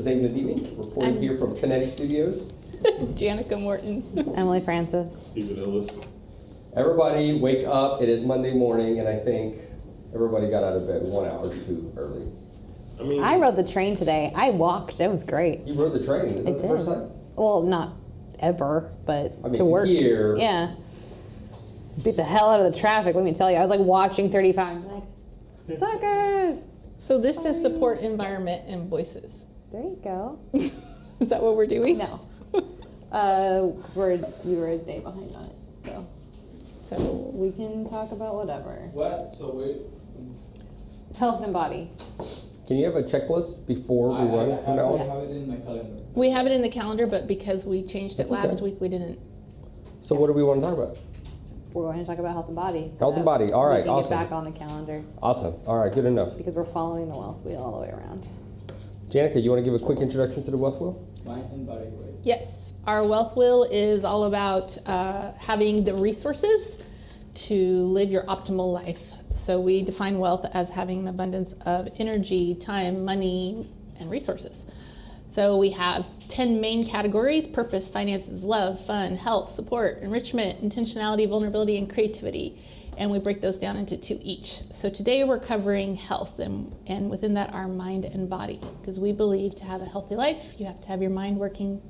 is Abe Nadimi, reporting here from Kinetic Studios. Jannica Morton. Emily Francis. Stephen Ellis. Everybody wake up. It is Monday morning, and I think everybody got out of bed 1 hour too early. I rode the train today. I walked. It was great. You rode the train? Is that the first time? Well, not ever, but I mean, to work. Here. Yeah. Beat the hell out of the traffic, let me tell you. I was like watching 35. I'm like, suckers! So this says support environment and voices. There you go. Is that what we're doing? No. Because we were a day behind on it. So we can talk about whatever. What? So we... Health and body. Can you have a checklist before we run I from now on? have it in my calendar. We have it in the calendar, but because we changed it That's last okay. week, we didn't. So what do we want to talk about? We're going to talk about health and body. So Health and body. All right, we can awesome. Get back on the calendar. Awesome. All right, good enough. Because we're following the wealth wheel all the way around. Jannica, you want to give a quick introduction to the wealth wheel? Mind and body, right? Yes, our wealth wheel is all about having the resources to live your optimal life. So we define wealth as having an abundance of energy, time, money, and resources. So we have 10 main categories: purpose, finances, love, fun, health, support, enrichment, intentionality, vulnerability, and creativity. And we break those down into 2 each. So today we're covering health, and within that our mind and body. Because we believe to have a healthy life, you have to have your mind working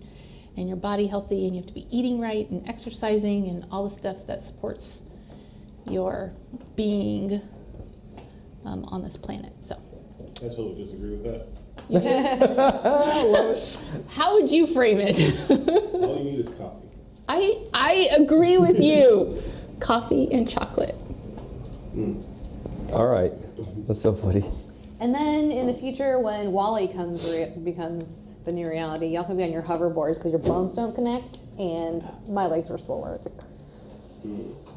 and your body healthy, and you have to be eating right and exercising and all the stuff that supports your being on this planet. So I totally disagree with that. how would you frame it? All you need is coffee. I agree with you. Coffee and chocolate. All right. That's so funny. And then in the future, when Wall-E becomes the new reality, y'all can be on your hoverboards because your bones don't connect, and my legs will still work.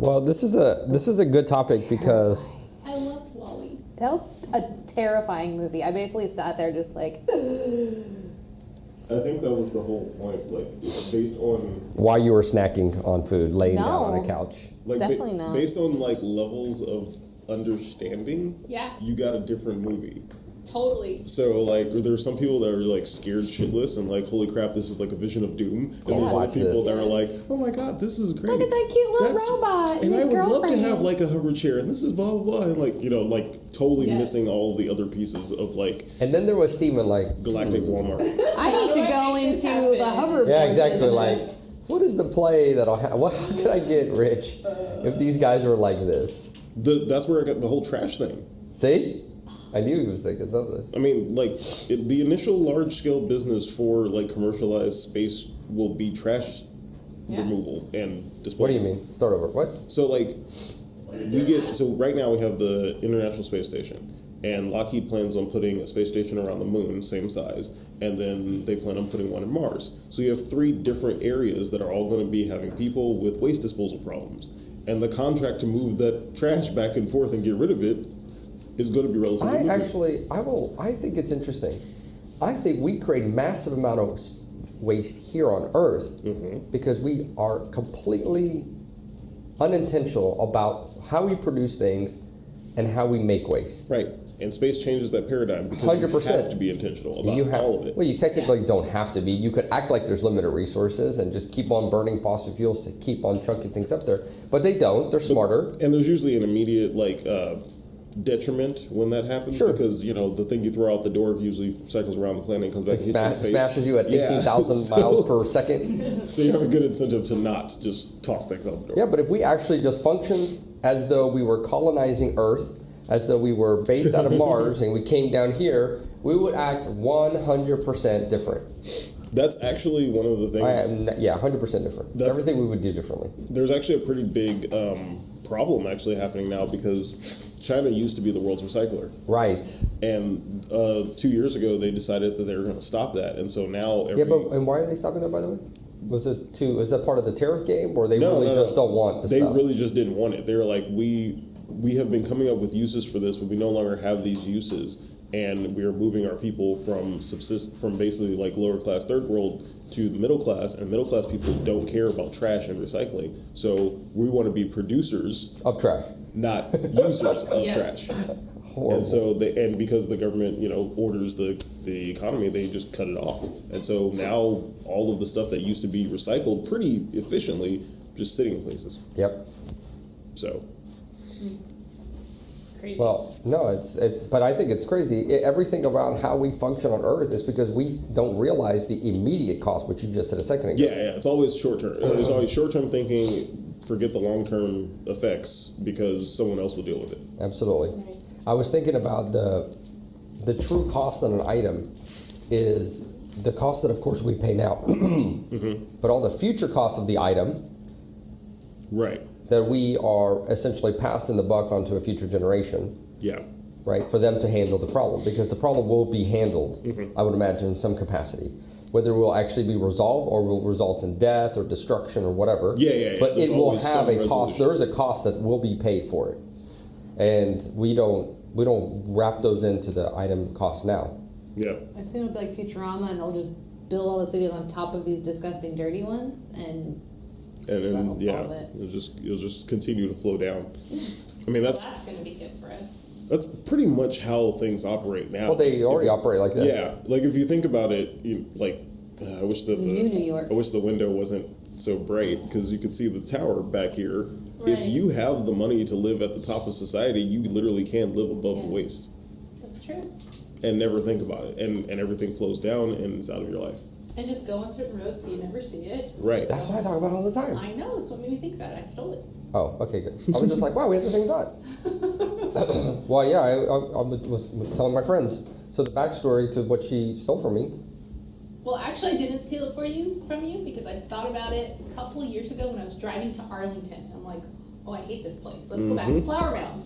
Well, this is a good topic because I love Wall-E. That was a terrifying movie. I basically sat there just like... I think that was the whole point, like, based on... while you were snacking on food, laying down on a couch. Like, Definitely not. Based on, like, levels of understanding, Yeah. you got a different movie. Totally. So, like, there are some people that are, like, scared shitless and, like, holy crap, this is, like, a vision of doom. And there's other Watch people this. that are like, oh my god, this is great. Look at that cute little robot And and I his would love to girlfriend. have, like, a hover chair, and this is blah, blah, blah. And, like, you know, like, totally Yes. missing all the other pieces of, like, And then there was Steven like, Galactic Walmart. I need to go into the hoverboard. yeah, exactly. Like, business. what is the play that I'll have? How could I get rich if these guys were like this? That's where I got the whole trash thing. See? I knew he was thinking something. I mean, like, the initial large-scale business for, like, commercialized space will be trash removal and disposal. What do you mean? Start over. What? So, like, so right now we have the International Space Station, and Lockheed plans on putting a space station around the moon, same size, and then they plan on putting one in Mars. So you have 3 different areas that are all going to be having people with waste disposal problems. And the contract to move that trash back and forth and get rid of it is going to be relatively lucrative. I think it's interesting. I think we create a massive amount of waste here on Earth because we are completely unintentional about how we produce things and how we make waste. Right. And space changes that paradigm because 100%. you have to be intentional about all of it. Well, you technically don't have to be. You could act like there's limited resources and just keep on burning fossil fuels to keep on chunking things up there. But they don't. They're smarter. And there's usually an immediate, like, detriment when that happens. Sure. Because, you know, the thing you throw out the door usually cycles around the planet and comes back It and hits you in the face. smashes you at 18,000 miles per second. So you have a good incentive to not just toss things out the door. Yeah, but if we actually just functioned as though we were colonizing Earth, as though we were based out of Mars and we came down here, we would act 100% different. That's actually one of the things. 100% different. Everything we would do differently. There's actually a pretty big problem actually happening now because China used to be the world's recycler. Right. And 2 years ago they decided that they were going to stop that, and so now and why are they stopping that, by the way? Is that part of the tariff game, or they don't want the They stuff? really just didn't want it. They were like, we have been coming up with uses for this, but we no longer have these uses, and we are moving our people from basically like lower class third world to the middle class, and middle class people don't care about trash and recycling. So we want to be producers of trash, not users of Yeah. trash. Horrible. And so because the government, orders the economy, they just cut it off. And so now all of the stuff that used to be recycled pretty efficiently just sitting in places. Yep. So Crazy. Well, no, it's but I think it's crazy. Everything about how we function on Earth is because we don't realize the immediate cost, which you just said a second ago. yeah, it's always short term. There's always short term thinking. Forget the long term effects because someone else will deal with it. Absolutely. Right. I was thinking about the true cost on an item is the cost that, of course, we pay now, but all the future costs of the item Right. that we are essentially passing the buck onto a future generation, Yeah. right, for them to handle the problem, because the problem will be handled, I would imagine, in some capacity. Whether it will actually be resolved or will result in death or destruction or whatever. Yeah. But There's it will always have some a cost. resolution. There is a cost that will be paid for it, and we don't wrap those into the item cost now. Yeah. I assume it'll be like Futurama, and they'll just build all the cities on top of these disgusting, dirty ones, and And then That'll solve it. it'll just continue to flow down. I mean That's going to be good for us. that's pretty much how things operate now. Well, they already operate like that. Yeah, like if you think about it, I wish that New York. I wish the window wasn't so bright because you could see the tower back here. If Right. you have the money to live at the top of society, you literally can live above the Yeah. waist That's true. and never think about it, and everything flows down and it's out of your life. And just go on certain roads so you never see it. Right. That's what I talk about all the time. I know. That's what made me think about it. I stole it. Oh, okay, good. I was just like, wow, we had the same thought. Well, yeah, I was telling my friends. So the backstory to what she stole from me. Well, actually, I didn't steal it from you because I thought about it a couple of years ago when I was driving to Arlington. I'm like, oh, I hate this place. Let's go back to Flower Mound.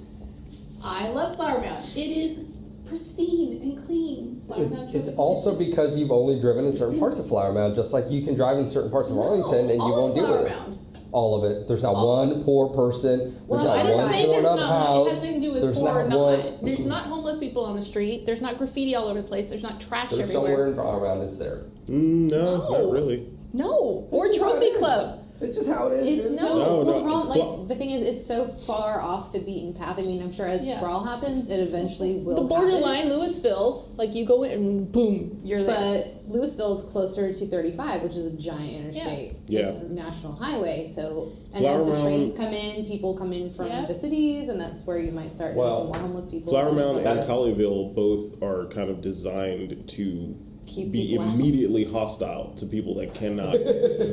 I love Flower Mound. It is pristine and clean. Flower Mound It's Shopping also Mall is just- because you've only driven in certain parts of Flower Mound, just like you can drive in certain parts of Arlington and you all won't deal Flower with it. Mound. All of it. There's not All of one poor person. There's Well, not I didn't one say torn there's up not. house. It has nothing to do with There's poor or not not. one. There's not homeless people on the street. There's not graffiti all over the place. There's not trash There's everywhere. somewhere in Flower Mound it's there. No, No. not really. No. Or It's just how it Trophy is. Club. It's just how it is. It's dude. so No, well, no. the problem, Fla- like the thing is, it's so far off the beaten path. I mean, I'm sure as Yeah. sprawl happens, it eventually will. The borderline, Louisville, like you go in and boom, you're there. But Louisville is closer to 35, which is a giant interstate, Yeah. like, national highway. So, and Flower as the Mound- trains come in, people come in from Yeah. the cities, and that's where you might start Well, noticing more homeless people. Flower and Mound and that's- Colleyville both are kind of designed to Keep be people out. immediately hostile to people that cannot,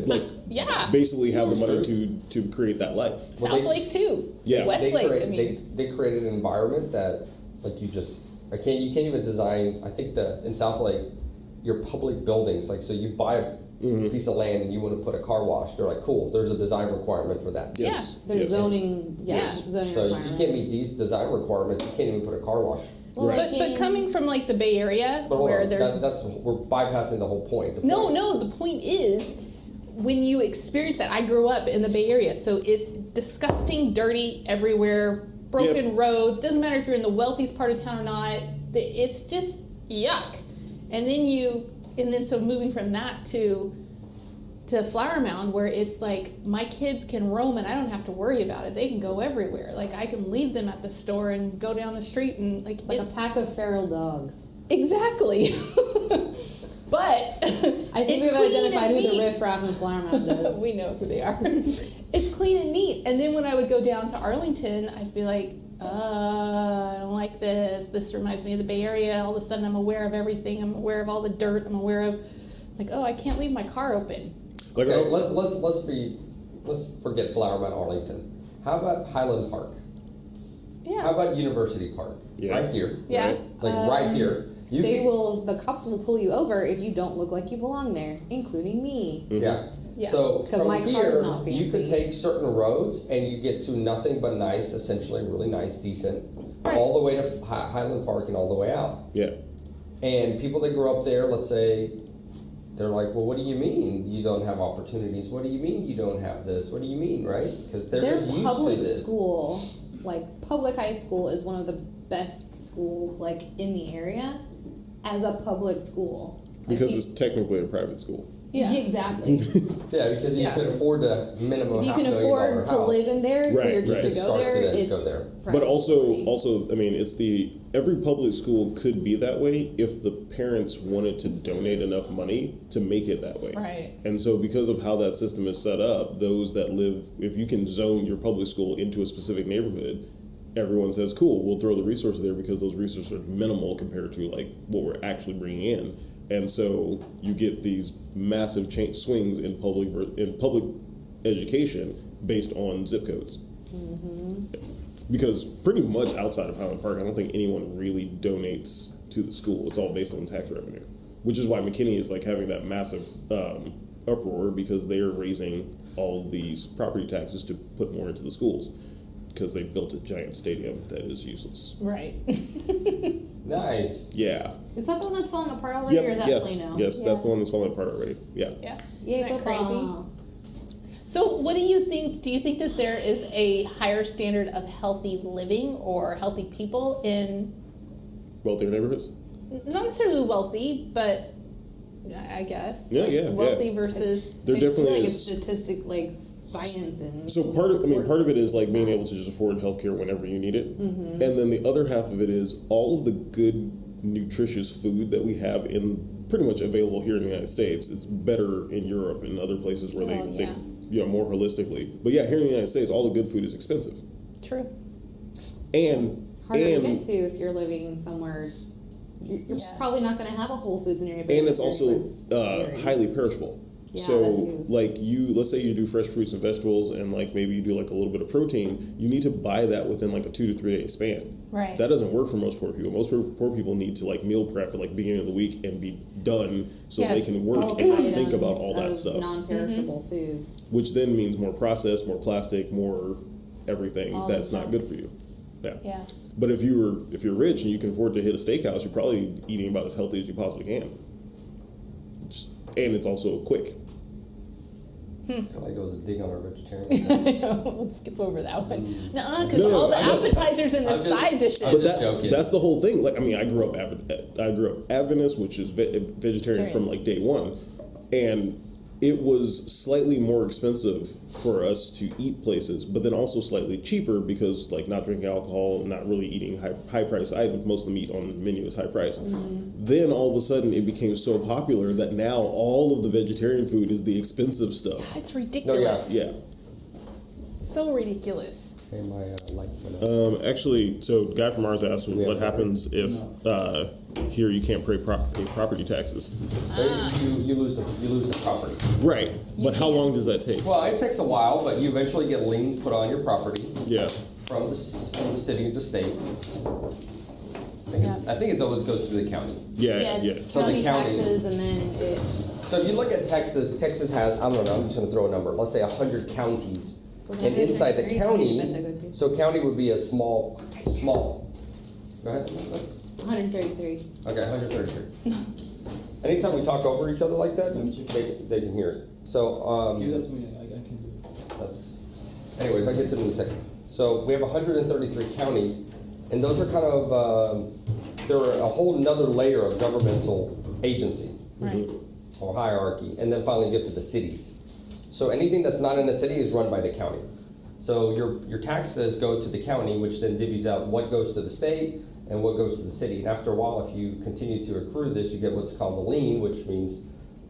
like, Yeah. basically have the money to create that life. Well, South they- Lake too. Yeah. Westlake. I mean, they created an environment that like you can't even design. I think in South Lake, your public buildings, like, so you buy a piece of land and you want to put a car wash, they're like, cool, there's a design requirement for that. Yes. There's yes. zoning, Yes. zoning So if requirements. you can't meet these design requirements, you can't even put a car wash. Well, Right. but coming from like the Bay Area, But hold where on, there's that's we're bypassing the whole point. The no, point- no. The point is, when you experience that, I grew up in the Bay Area, so it's disgusting, dirty everywhere, broken Yep. roads. Doesn't matter if you're in the wealthiest part of town or not. It's just yuck. And then so moving from that to Flower Mound, where it's like my kids can roam and I don't have to worry about it. They can go everywhere. Like I can leave them at the store and go down the street and like like a it's pack of feral dogs. exactly. But I think we've identified who the Riff Raff and Flower Mound is. we know who they are. It's clean and neat. And then when I would go down to Arlington, I'd be like, I don't like this. This reminds me of the Bay Area. All of a sudden, I'm aware of everything. I'm aware of all the dirt. I'm aware of, like, I can't leave my car open. Like, Okay, let's forget Flower Mound, Arlington. How about Highland Park? Yeah. How about University Park? Yeah. Right here. Yeah. Right. Like right here. You They can- will. The cops will pull you over if you don't look like you belong there, including me. Yeah. Yeah. So 'Cause from my here, car's not you could fancy. take certain roads and you get to nothing but nice, essentially really nice, decent, Right. all the way to Highland Park and all the way out. yeah. And people that grew up there, let's say, they're like, well, what do you mean you don't have opportunities? What do you mean you don't have this? What do you mean, right? Because they're Their just used public to this. school, like public high school, is one of the best schools like in the area as a public school. Like, Because you- it's technically a private school. Yeah. Exactly. Yeah, because you Yeah. can afford the minimum. If you $500,000 can afford to house. live in there for Right, your right. kids to go Start there, to it's go there. But also, price-free. I mean, it's every public school could be that way if the parents wanted to donate enough money to make it that way. Right. And so, because of how that system is set up, those that live, if you can zone your public school into a specific neighborhood, everyone says, "Cool, we'll throw the resources there because those resources are minimal compared to like what we're actually bringing in." And so, you get these massive swings in public education based on zip codes. Because pretty much outside of Highland Park, I don't think anyone really donates to the school. It's all based on tax revenue, which is why McKinney is like having that massive uproar because they are raising all these property taxes to put more into the schools because they built a giant stadium that is useless. Right. Nice. Yeah. Is that the one that's falling apart already, or is that Plano? Yes, that's the one that's falling apart already. Yeah. Yeah. Yay, Isn't that football. So, what do you think? Do you think that there is a higher standard of healthy living or healthy people in Wealthier neighborhoods? not necessarily wealthy, but I guess Yeah, wealthy versus There I feel definitely like is. it's statistic, like science and. So part of it is like being able to just afford healthcare whenever you need it, and then the other half of it is all of the good, nutritious food that we have in pretty much available here in the United States. It's better in Europe and other places where they think more holistically. But yeah, here in the United States, all the good food is expensive, true. and harder to get to if you're living somewhere. You're probably not going to have a Whole Foods in your neighborhood. and it's also Very- highly perishable. Yeah, So, that too. like let's say you do fresh fruits and vegetables, and like maybe you do like a little bit of protein. You need to buy that within like a 2 to 3 day span. Right. That doesn't work for most poor people. Most poor people need to like meal prep at like beginning of the week and be done so they Yes. can work Bulk and think about items all that of stuff. non-perishable foods. Which then means more processed, more plastic, more everything All that's the not junk. good for you. Yeah. Yeah. But if you're rich and you can afford to hit a steakhouse, you're probably eating about as healthy as you possibly can. And it's also quick. I feel like there was a dig on our vegetarian. Let's skip over that one. Because No, all the I'm just- appetizers and the I'm just- side dishes. I'm But just joking. that's the whole thing. Like, I mean, I grew up Adventist, which is vegetarian from like day one, and it was slightly more expensive for us to eat places, but then also slightly cheaper because like not drinking alcohol, not really eating high price items. Most of the meat on the menu is high price. Then all of a sudden it became so popular that now all of the vegetarian food is the expensive stuff. It's ridiculous. Yeah. So ridiculous. Okay, my light went up. Actually, so guy from ours asked what happens if here you can't pay property taxes. You lose the property. Right, but how long does that take? Well, it takes a while, but you eventually get liens put on your property Yeah, from the city to state. I think it always goes through the county. yeah. It's So the county county- taxes, and then it. So if you look at Texas, Texas has, I don't know, I'm just going to throw a number. Let's say 100 counties. And inside the county, so county would be a small. Go ahead. 133. Okay, 133. Anytime we talk over each other like that, they can hear us. So Give that to me, I can do it. that's. Anyways, I'll get to them in a second. So we have 133 counties, and those are kind of they're a whole another layer of governmental agency Right. or hierarchy, and then finally get to the cities. So anything that's not in the city is run by the county. So your taxes go to the county, which then divvies out what goes to the state and what goes to the city. And after a while, if you continue to accrue this, you get what's called the lien, which means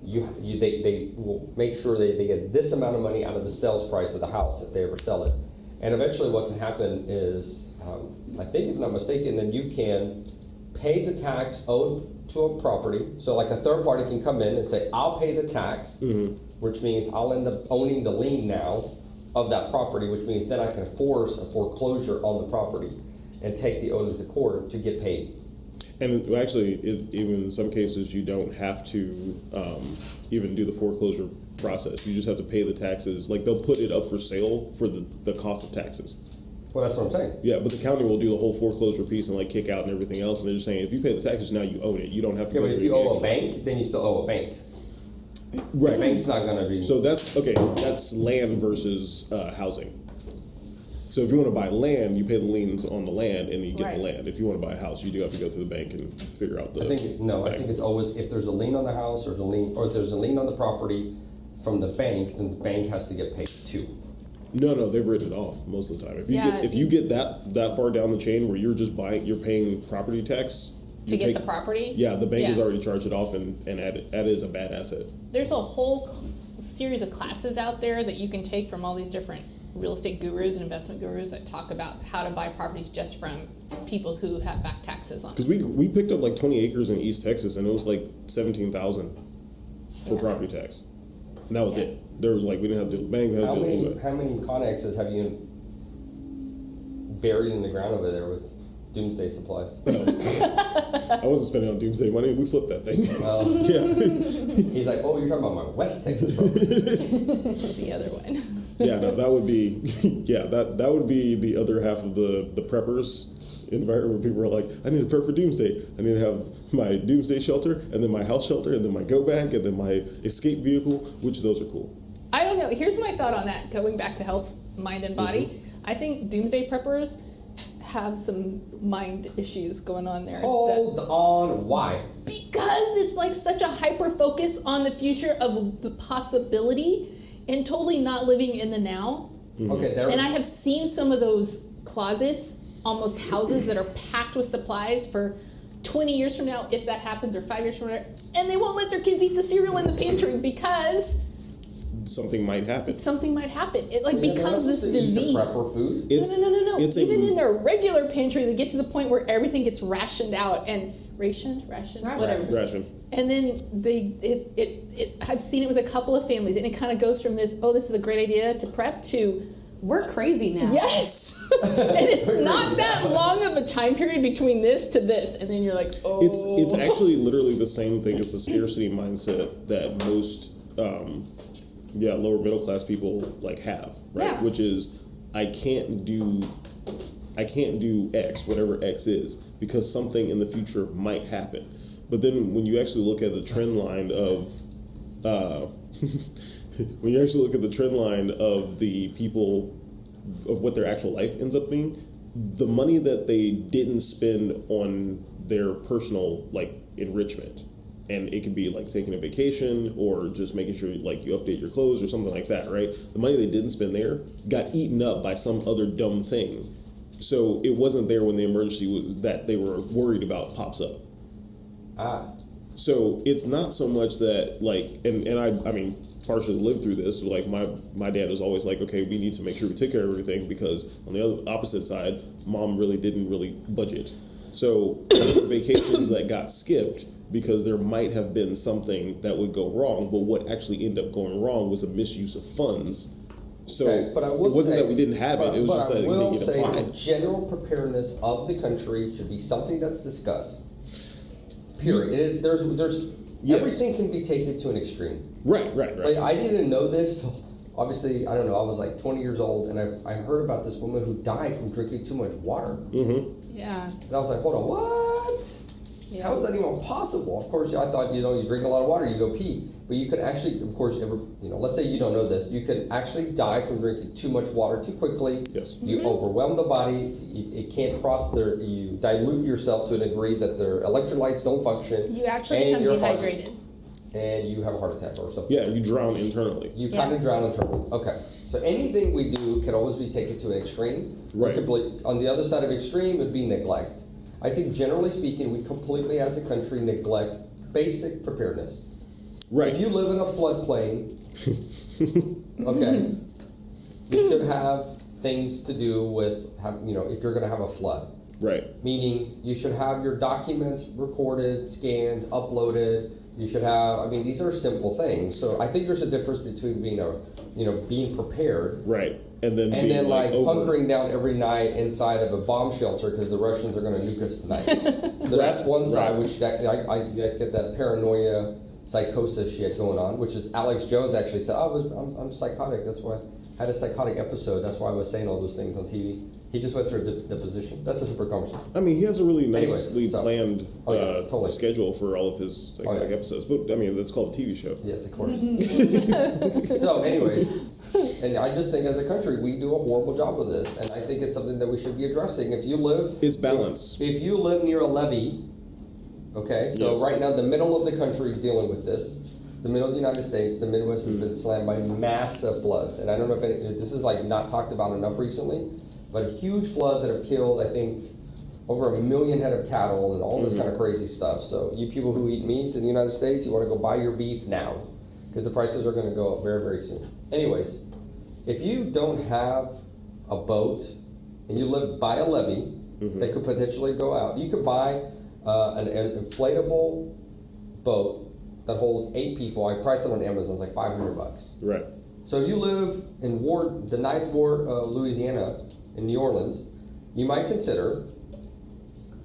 they will make sure they get this amount of money out of the sales price of the house if they ever sell it. And eventually what can happen is, I think if I'm not mistaken, then you can pay the tax owed to a property. So like a third party can come in and say, I'll pay the tax, which means I'll end up owning the lien now of that property, which means then I can force a foreclosure on the property and take the owners to court to get paid. And actually, even in some cases, you don't have to even do the foreclosure process. You just have to pay the taxes. Like they'll put it up for sale for the cost of taxes. Well, that's what I'm saying. Yeah, but the county will do the whole foreclosure piece and like kick out and everything else. And they're just saying, if you pay the taxes now, you own it. You don't have to. Yeah, go but if through you the owe a extra- bank, then you still owe a bank. right? The bank's not going to be. So that's okay. That's land versus housing. So if you want to buy land, you pay the liens on the land, and you get the Right. land. If you want to buy a house, you do have to go to the bank and figure out the. I think it's always if there's a lien on the house, or if there's a lien on the property from the bank, then the bank has to get paid too. No, they've written it off most of the time. If you get that far down the chain where you're just you're paying property tax To get the property? Yeah, the bank has Yeah. already charged it off and added as a bad asset. There's a whole series of classes out there that you can take from all these different real estate gurus and investment gurus that talk about how to buy properties just from people who have back taxes on Because them. we picked up like 20 acres in East Texas, and it was like 17,000 for Yeah. property tax, and that was Yeah. it. There was like we didn't have to do the bank. We had How to do many anybody. how many Connexes have you buried in the ground over there with Doomsday supplies? I wasn't spending on Doomsday money. We flipped that thing. Well, Yeah, he's like, oh, you're talking about my West Texas property. The other one. yeah. No, that would be that would be the other half of the preppers environment where people are like, I need to prep for Doomsday. I need to have my Doomsday shelter, and then my house shelter, and then my go bag, and then my escape vehicle. Which of those are cool? I don't know. Here's my thought on that. Going back to health, mind, and body. I think doomsday preppers have some mind issues going on there. Hold on, why? Because it's like such a hyper focus on the future of the possibility and totally not living in the now. Okay, there. And I have seen some of those closets, almost houses that are packed with supplies for 20 years from now, if that happens, or 5 years from now, and they won't let their kids eat the cereal in the pantry because Something might happen. something might happen. It like Yeah, they're not becomes this supposed to eat the disease. prepper food. It's No. It's Even a, in their regular pantry, they get to the point where everything gets rationed out and rationed, whatever. ration. And then I've seen it with a couple of families, and it kind of goes from this, oh, this is a great idea to prep to, We're crazy now. yes. And it's not that long of a time period between this to this, and then you're like, oh. It's actually literally the same thing as the scarcity mindset that most lower middle class people like have, right? Yeah. Which is I can't do X, whatever X is, because something in the future might happen. But then when you actually look at the trend line of the people of what their actual life ends up being, the money that they didn't spend on their personal like enrichment, and it could be like taking a vacation or just making sure like you update your clothes or something like that, right? The money they didn't spend there got eaten up by some other dumb thing, so it wasn't there when the emergency that they were worried about pops up. So it's not so much that like, and I mean, partially lived through this. Like my dad was always like, okay, we need to make sure we take care of everything, because on the opposite side, mom didn't really budget. So there were vacations that got skipped because there might have been something that would go wrong, but what actually ended up going wrong was a misuse of funds. So Okay, but I will it wasn't say- that we didn't have it; it was just that I it will didn't say get the applied. general preparedness of the country should be something that's discussed. Period. There's Yes. everything can be taken to an extreme. Right. Like I didn't know this till obviously I don't know. I was like 20 years old, and I heard about this woman who died from drinking too much water, Yeah. and I was like, hold on, what? Yeah. How is that even possible? Of course, I thought you drink a lot of water, you go pee, but you could actually, of course, let's say you don't know this, you could actually die from drinking too much water too quickly. Yes. You overwhelm the body. It can't process. You dilute yourself to a degree that their electrolytes don't function. You actually and become you're dehydrated. and you have a heart attack or something. Yeah, you drown internally. You Yeah. kind of drown internally. Okay. So anything we do can always be taken to an extreme. Right. On the other side of extreme would be neglect. I think generally speaking, we completely as a country neglect basic preparedness. Right. If you live in a floodplain, okay, you should have things to do with, if you're going to have a flood. Right. Meaning you should have your documents recorded, scanned, uploaded. You should have, these are simple things. So I think there's a difference between being prepared Right. And then and being then like over. hunkering down every night inside of a bomb shelter because the Russians are going to nuke us tonight. So that's one side, which I get that paranoia, psychosis shit going on, which is Alex Jones actually said, I'm psychotic. That's why I had a psychotic episode. That's why I was saying all those things on TV. He just went through a deposition. That's a super conversation. I mean, he has a really nicely so- planned totally. schedule for all of his psychotic episodes. But I mean, that's called a TV show. Yes, of course. So, anyways, And I just think as a country, we do a horrible job with this. And I think it's something that we should be addressing. If you live... It's balance. If you live near a levee, okay, so Yes. right now the middle of the country is dealing with this. The middle of the United States, the Midwest has been slammed by massive floods. And I don't know if this is like not talked about enough recently, but huge floods that have killed, I think, over 1 million head of cattle and all this kind of crazy stuff. So you people who eat meat in the United States, you want to go buy your beef now because the prices are going to go up very, very soon. Anyways, if you don't have a boat and you live by a levee that could potentially go out, you could buy an inflatable boat that holds 8 people. I priced it on Amazon. It's like $500. Right. So if you live in the 9th Ward of Louisiana in New Orleans, you might consider...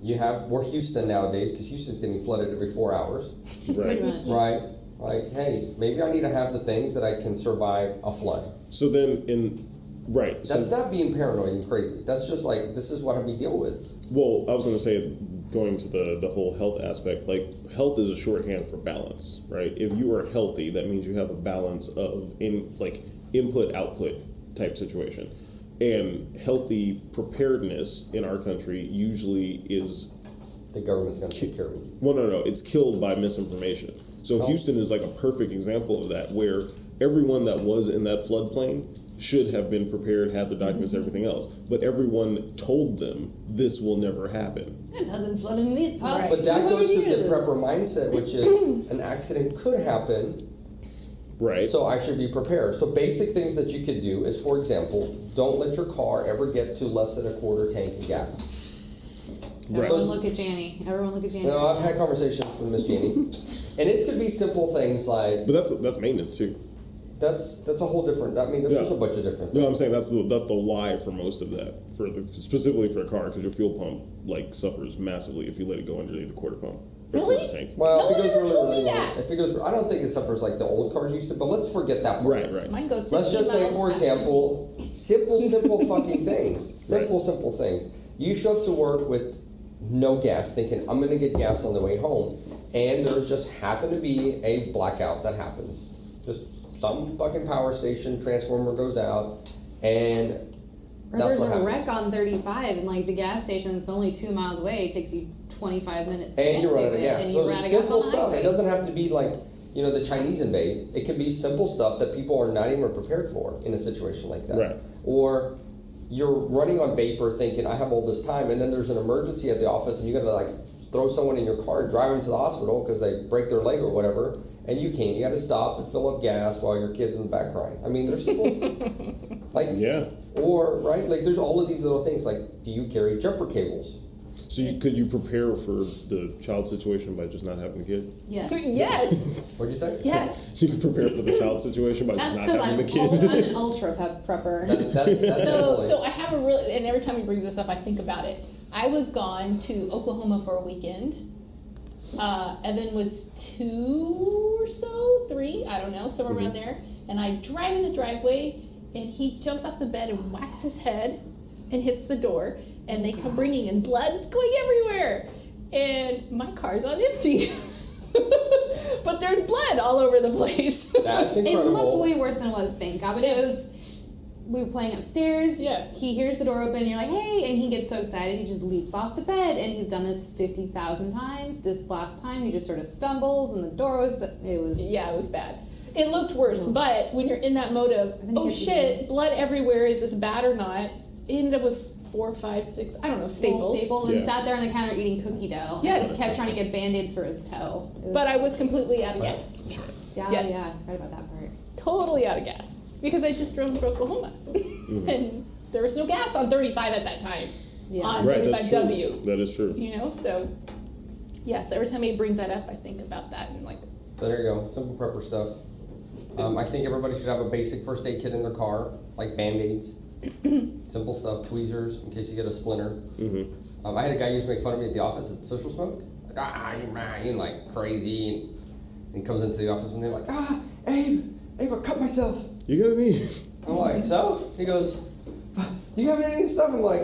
We're Houston nowadays because Houston's getting flooded every 4 hours. Right. Pretty much. Right? Like, hey, maybe I need to have the things that I can survive a flood. So then right. That's So, not being paranoid and crazy. That's just like, this is what we deal with. well, I was going to say, going to the whole health aspect, like health is a shorthand for balance, right? If you are healthy, that means you have a balance of input output type situation. And healthy preparedness in our country usually is... The government's going to take care of it. Well, no, it's killed by misinformation. So Houston is like a perfect example of that, where everyone that was in that floodplain should have been prepared, had their documents, everything else. But everyone told them this will never happen. It hasn't flooded in these parts. But that goes to the years. prepper mindset, which is an accident could happen, Right. so I should be prepared. So basic things that you could do is, for example, don't let your car ever get to less than a quarter tank of gas. Everyone So- look at Janny. Everyone look at Janny. No, I've had conversations with Miss Jeannie, and it could be simple things like But that's maintenance too. that's a whole different. I mean, there's just a bunch of different things. No, I'm saying that's the lie for most of that, specifically for a car, because your fuel pump suffers massively if you let it go underneath the quarter pump. or Really? quarter tank. Well, No if it one goes ever really, told me really that. long, if it goes, I don't think it suffers like the old cars used to. But let's forget that part. Right. Mine goes. Let's 60 just say, miles for an hour. example, simple fucking things. Simple things. You show up to work with no gas, thinking I'm going to get gas on the way home, and there just happened to be a blackout that happens. Just some fucking power station transformer goes out, and Or that's there's what a happens. wreck on 35 and the gas station's only 2 miles away. It takes you 25 minutes to And get you're to running out of it, gas. and So you it's run out of gas simple on the stuff. highway. It doesn't have to be like, the Chinese invade. It could be simple stuff that people are not even prepared for in a situation like that. Right. Or you're running on vapor thinking, I have all this time, and then there's an emergency at the office, and you got to throw someone in your car, drive them to the hospital because they break their leg or whatever, and you can't. You got to stop and fill up gas while your kid's in the back crying. I mean, there's simple Yeah. Or, right, there's all of these little things, do you carry jumper cables? So could you prepare for the child situation by just not having a kid? Yes. Yes. What'd you say? Yes. So you could prepare for the child situation by That's just not because having I'm, the kid? I'm an ultra prepper. That's So I have a really, and every time he brings this up, I think about it. I was gone to Oklahoma for a weekend. Evan was 2 or so, 3, I don't know, somewhere around there. And I drive in the driveway, and he jumps off the bed and whacks his head and hits the door. And they come bringing in blood's going everywhere. And my car's on empty. But there's blood all over the place. That's It incredible. looked way worse than it was, thank God. But it was, we were playing upstairs. Yeah. He hears the door open, and you're like, hey, and he gets so excited, he just leaps off the bed, and he's done this 50,000 times. This last time, he just sort of stumbles, and the door was, it was... Yeah, it was bad. It looked worse, but when you're in that mode of, think oh it's shit, blood everywhere, is this bad or not? It ended up with 4, 5, 6, I don't know, staples. Staples, and Yeah. sat there on the counter eating cookie dough. Yes. And kept trying to get Band-Aids for his toe. It was- But I was completely out of gas. yeah, yes. yeah, I forgot about that part. Totally out of gas. Because I just drove to Oklahoma. And there was no gas on 35 at that time. Yeah. On Right, that's true. 35W. That is true. So, yes, every time he brings that up, I think about that and So there you go, simple prepper stuff. I think everybody should have a basic first aid kit in their car, like Band-Aids, simple stuff, tweezers in case you get a splinter. I had a guy used to make fun of me at the office at Social Smoke, you're crazy, and comes into the office and they're like, Abe, I cut myself. You got me. I'm like, so? He goes, you have any stuff? I'm like,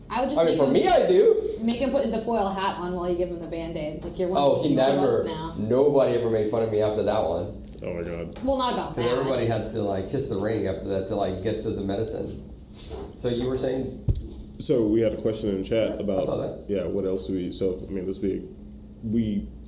I would just I mean, make for him, me, I do. make him put the foil hat on while you give him the Band-Aid. Like, you're one Oh, he you're one of never. us now. Nobody ever made fun of me after that one. Oh my god. Well, not about that. Because everybody had to like kiss the ring after that to like get to the medicine. So you were saying? So we had a question in chat about I saw that. Yeah, what else do we? So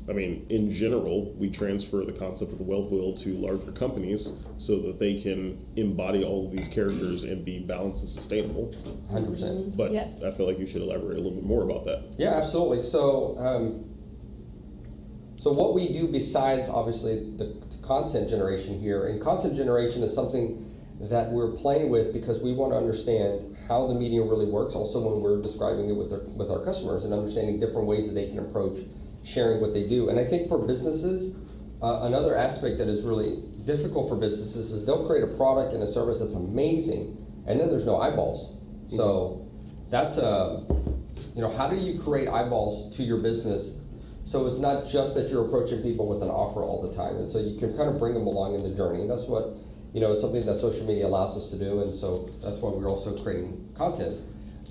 I mean, in general, we transfer the concept of the wealth wheel to larger companies so that they can embody all of these characters and be balanced and sustainable. 100%. But Yes. I feel like you should elaborate a little bit more about that. Yeah, absolutely. So, so what we do besides obviously the content generation here, and content generation is something that we're playing with because we want to understand how the medium really works. Also, when we're describing it with our customers and understanding different ways that they can approach sharing what they do. And I think for businesses, another aspect that is really difficult for businesses is they'll create a product and a service that's amazing, and then there's no eyeballs. Mm-hmm. So that's how do you create eyeballs to your business? So it's not just that you're approaching people with an offer all the time, and so you can kind of bring them along in the journey. And that's what it's something that social media allows us to do, and so that's why we're also creating content.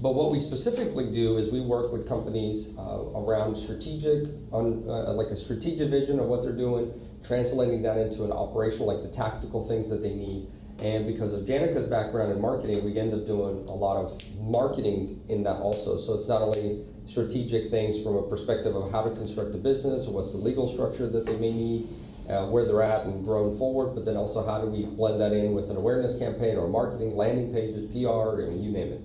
But what we specifically do is we work with companies around strategic, like a strategic vision of what they're doing, translating that into an operational, like the tactical things that they need. And because of Jannica's background in marketing, we end up doing a lot of marketing in that also. So it's not only strategic things from a perspective of how to construct a business, or what's the legal structure that they may need, where they're at and growing forward, but then also how do we blend that in with an awareness campaign or marketing, landing pages, PR, you name it.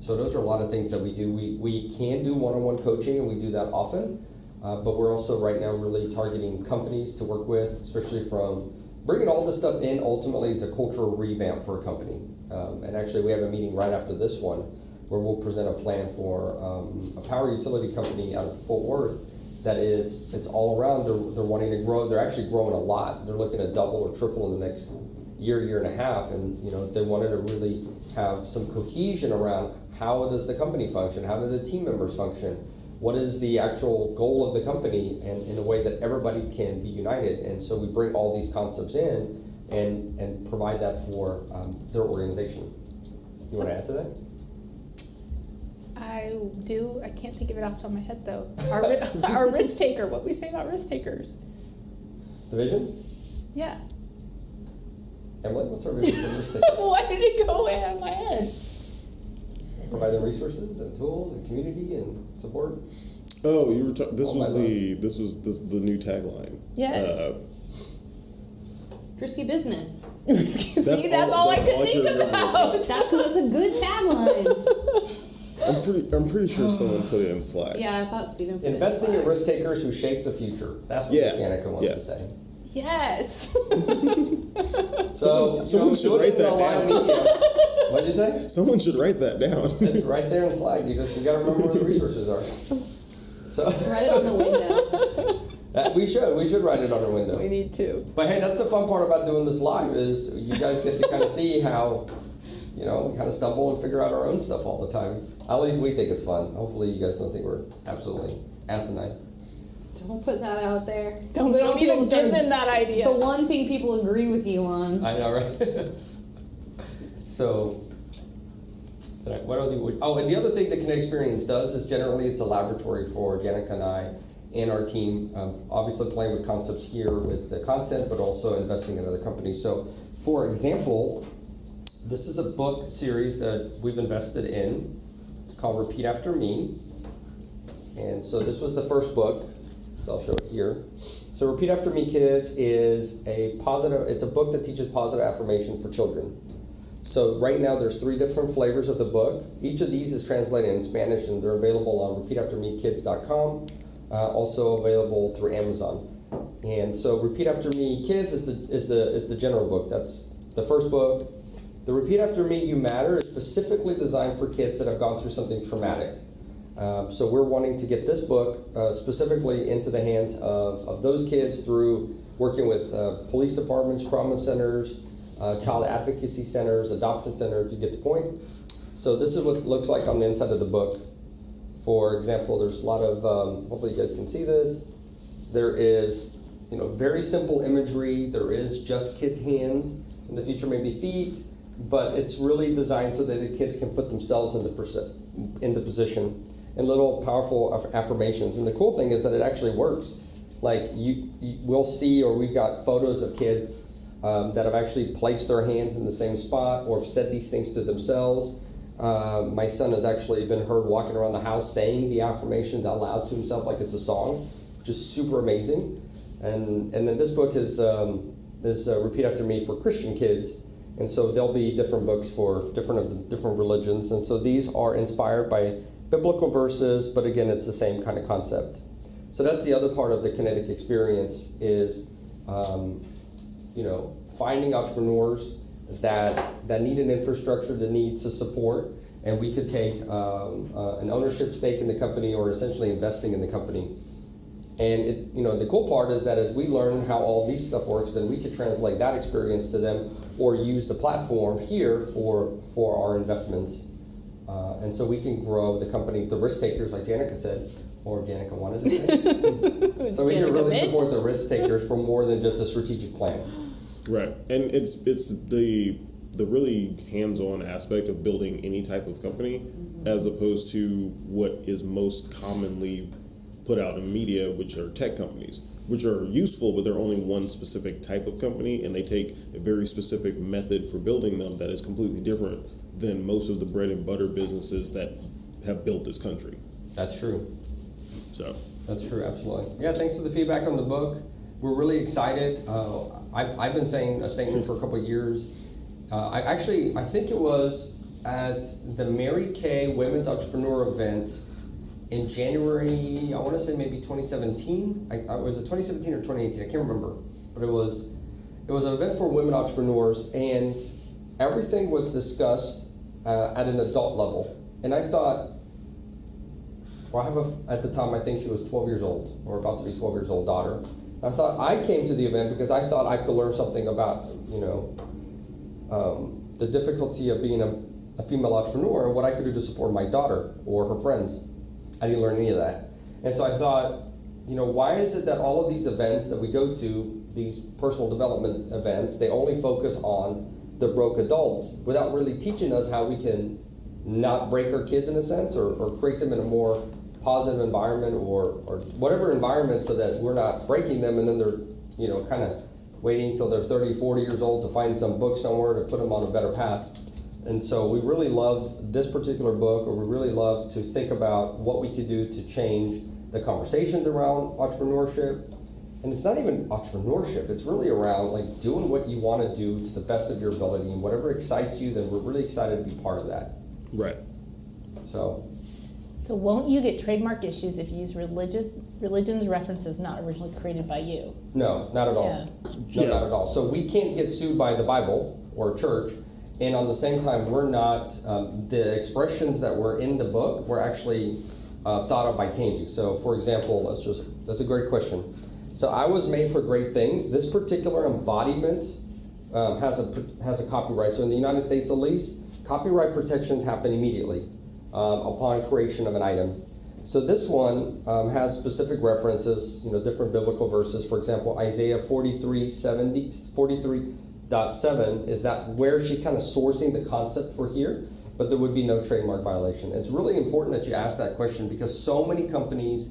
So those are a lot of things that we do. We can do one-on-one coaching, and we do that often, but we're also right now really targeting companies to work with, especially from bringing all this stuff in ultimately is a cultural revamp for a company. And actually we have a meeting right after this one where we'll present a plan for a power utility company out of Fort Worth that it's all around. They're wanting to grow. They're actually growing a lot. They're looking at double or triple in the next year and a half. And they wanted to really have some cohesion around how does the company function? How do the team members function? What is the actual goal of the company, and in a way that everybody can be united? And so we bring all these concepts in and provide that for their organization. You want to add to that? I do. I can't think of it off the top of my head though. Our Risktaker. What we say about risk takers? The vision? Yeah. Emily, what's our vision for Risktaker? Why did it go out of my head? Provide them resources and tools and community and support. Oh, you were. This was the new tagline. Yes. Risky business. See, that's all I could think about. That's a good tagline. I'm pretty sure someone put it in Slack. Yeah, I thought Stephen put Investing it in risk takers who shape the future. That's what Jannica wants to say. Yes. So someone should write that down. What did you say? Someone should write that down. It's right there in Slack. You got to remember where the resources are. So write it on the window. We should write it on the window. We need to. But hey, that's the fun part about doing this live is you guys get to kind of see how we kind of stumble and figure out our own stuff all the time. At least we think it's fun. Hopefully you guys don't think we're absolutely asinine. Don't put that out there. Don't even give them that idea. The one thing people agree with you on. I know, right? So, what else? And the other thing that Kinetic Experience does is generally it's a laboratory for Jannica and I and our team. Obviously playing with concepts here with the content, but also investing in other companies. So, for example, this is a book series that we've invested in. It's called Repeat After Me. And so this was the first book. So I'll show it here. So Repeat After Me, Kids is it's a book that teaches positive affirmation for children. So right now there's 3 different flavors of the book. Each of these is translated in Spanish and they're available on repeataftermekids.com, also available through Amazon. And so Repeat After Me Kids is the general book. That's the first book. The Repeat After Me You Matter is specifically designed for kids that have gone through something traumatic. So we're wanting to get this book specifically into the hands of those kids through working with police departments, trauma centers, child advocacy centers, adoption centers. You get the point. So this is what it looks like on the inside of the book. For example, there's a lot of, hopefully you guys can see this. There is, very simple imagery. There is just kids' hands. In the future, maybe feet. But it's really designed so that the kids can put themselves into position. And little powerful affirmations. And the cool thing is that it actually works. Like we'll see, or we've got photos of kids that have actually placed their hands in the same spot or have said these things to themselves. My son has actually been heard walking around the house saying the affirmations out loud to himself like it's a song, which is super amazing. And then this book is Repeat After Me for Christian kids. And so there'll be different books for different religions. And so these are inspired by biblical verses, but again, it's the same kind of concept. So that's the other part of the Kinetic Experience is, finding entrepreneurs that need an infrastructure, that needs a support, and we could take an ownership stake in the company or essentially investing in the company. And the cool part is that as we learn how all these stuff works, then we could translate that experience to them or use the platform here for our investments. And so we can grow the companies, the risk takers, like Jannica said, or Jannica wanted to say. So we can really support the risk takers for more than just a strategic plan. Right, and it's the really hands-on aspect of building any type of company, as opposed to what is most commonly put out in media, which are tech companies, which are useful, but they're only one specific type of company, and they take a very specific method for building them that is completely different than most of the bread and butter businesses that have built this country. That's true. So that's true, absolutely. Yeah, thanks for the feedback on the book. We're really excited. I've been saying a statement for a couple of years. I think it was at the Mary Kay Women's Entrepreneur event in January, I want to say maybe 2017. Was it 2017 or 2018? I can't remember. But it was an event for women entrepreneurs, and everything was discussed at an adult level. And I thought, at the time, I think she was 12 years old, or about to be 12 years old daughter. I thought I came to the event because I thought I could learn something about, the difficulty of being a female entrepreneur and what I could do to support my daughter or her friends. I didn't learn any of that. And so I thought, why is it that all of these events that we go to, these personal development events, they only focus on the broke adults without really teaching us how we can not break our kids in a sense or create them in a more positive environment or whatever environment so that we're not breaking them and then they're, kind of waiting until they're 30, 40 years old to find some book somewhere to put them on a better path. And so we really love this particular book, or we really love to think about what we could do to change the conversations around entrepreneurship. And it's not even entrepreneurship, it's really around like doing what you want to do to the best of your ability, and whatever excites you, then we're really excited to be part of that. right. So won't you get trademark issues if you use religion's references not originally created by you? no, not at all. Yeah. No, not at all. So we can't get sued by the Bible or church, and on the same time, we're not, the expressions that were in the book were actually thought of by Tangi. So for example, that's a great question. So I was made for great things. This particular embodiment has a copyright. So in the United States at least, copyright protections happen immediately upon creation of an item. So this one has specific references, different biblical verses. For example, Isaiah 43:7 is that where she kind of sourcing the concept for here, but there would be no trademark violation. It's really important that you ask that question because so many companies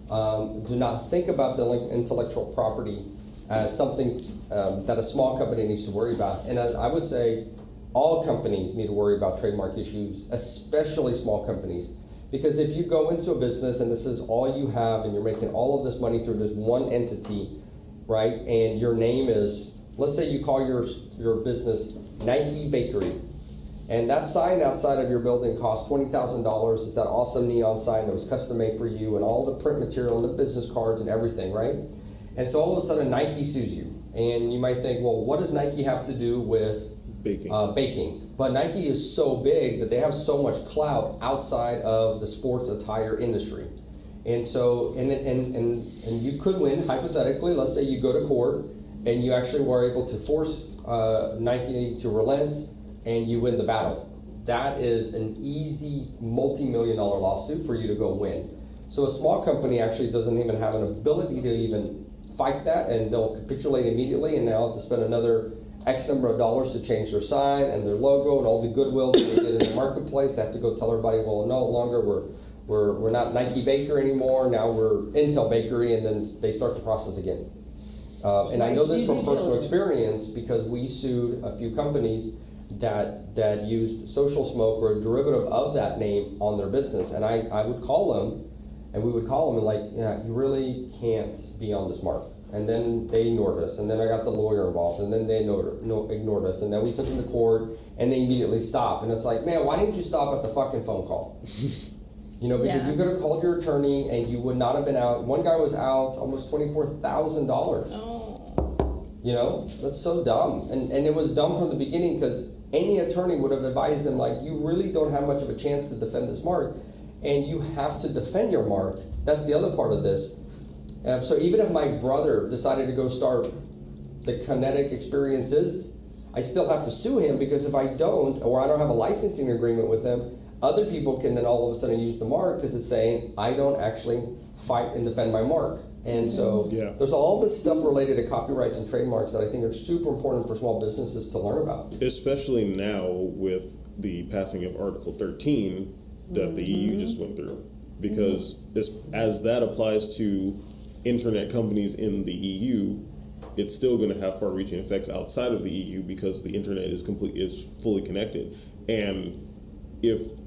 do not think about the intellectual property as something that a small company needs to worry about. And I would say all companies need to worry about trademark issues, especially small companies. Because if you go into a business and this is all you have and you're making all of this money through this one entity, right? And your name is, let's say you call your business Nike Bakery. And that sign outside of your building costs $20,000. It's that awesome neon sign that was custom made for you and all the print material and the business cards and everything, right? And so all of a sudden Nike sues you. And you might think, well, what does Nike have to do with baking? But Nike is so big that they have so much clout outside of the sports attire industry. And so, and you could win, hypothetically. Let's say you go to court and you actually were able to force Nike to relent and you win the battle. That is an easy multi-million-dollar lawsuit for you to go win. So a small company actually doesn't even have an ability to even fight that, and they'll capitulate immediately, and they'll have to spend another X number of dollars to change their sign and their logo and all the goodwill that they did in the marketplace. They have to go tell everybody, well, no longer we're not Nike Baker anymore. Now we're Intel Bakery, and then they start the process again. And I know this from personal experience because we sued a few companies that used social smoke or a derivative of that name on their business, and I would call them, and we would call them and like, yeah, you really can't be on this mark. And then they ignored us, and then I got the lawyer involved, and then they ignored us, and then we took them to court, and they immediately stopped. And it's like, man, why didn't you stop at the fucking phone call? You know, because you could have called your attorney, and you would not have been out. One guy was out almost $24,000. Oh. You know, that's so dumb, and it was dumb from the beginning because any attorney would have advised them like, you really don't have much of a chance to defend this mark, and you have to defend your mark. That's the other part of this. So even if my brother decided to go start the Kinetic Experiences, I still have to sue him because if I don't, or I don't have a licensing agreement with him, other people can then all of a sudden use the mark because it's saying I don't actually fight and defend my mark. And so there's all this stuff related to copyrights and trademarks that I think are super important for small businesses to learn about. Especially now with the passing of Article 13 that the EU just went through. Because as that applies to internet companies in the EU, it's still going to have far-reaching effects outside of the EU because the internet is fully connected. And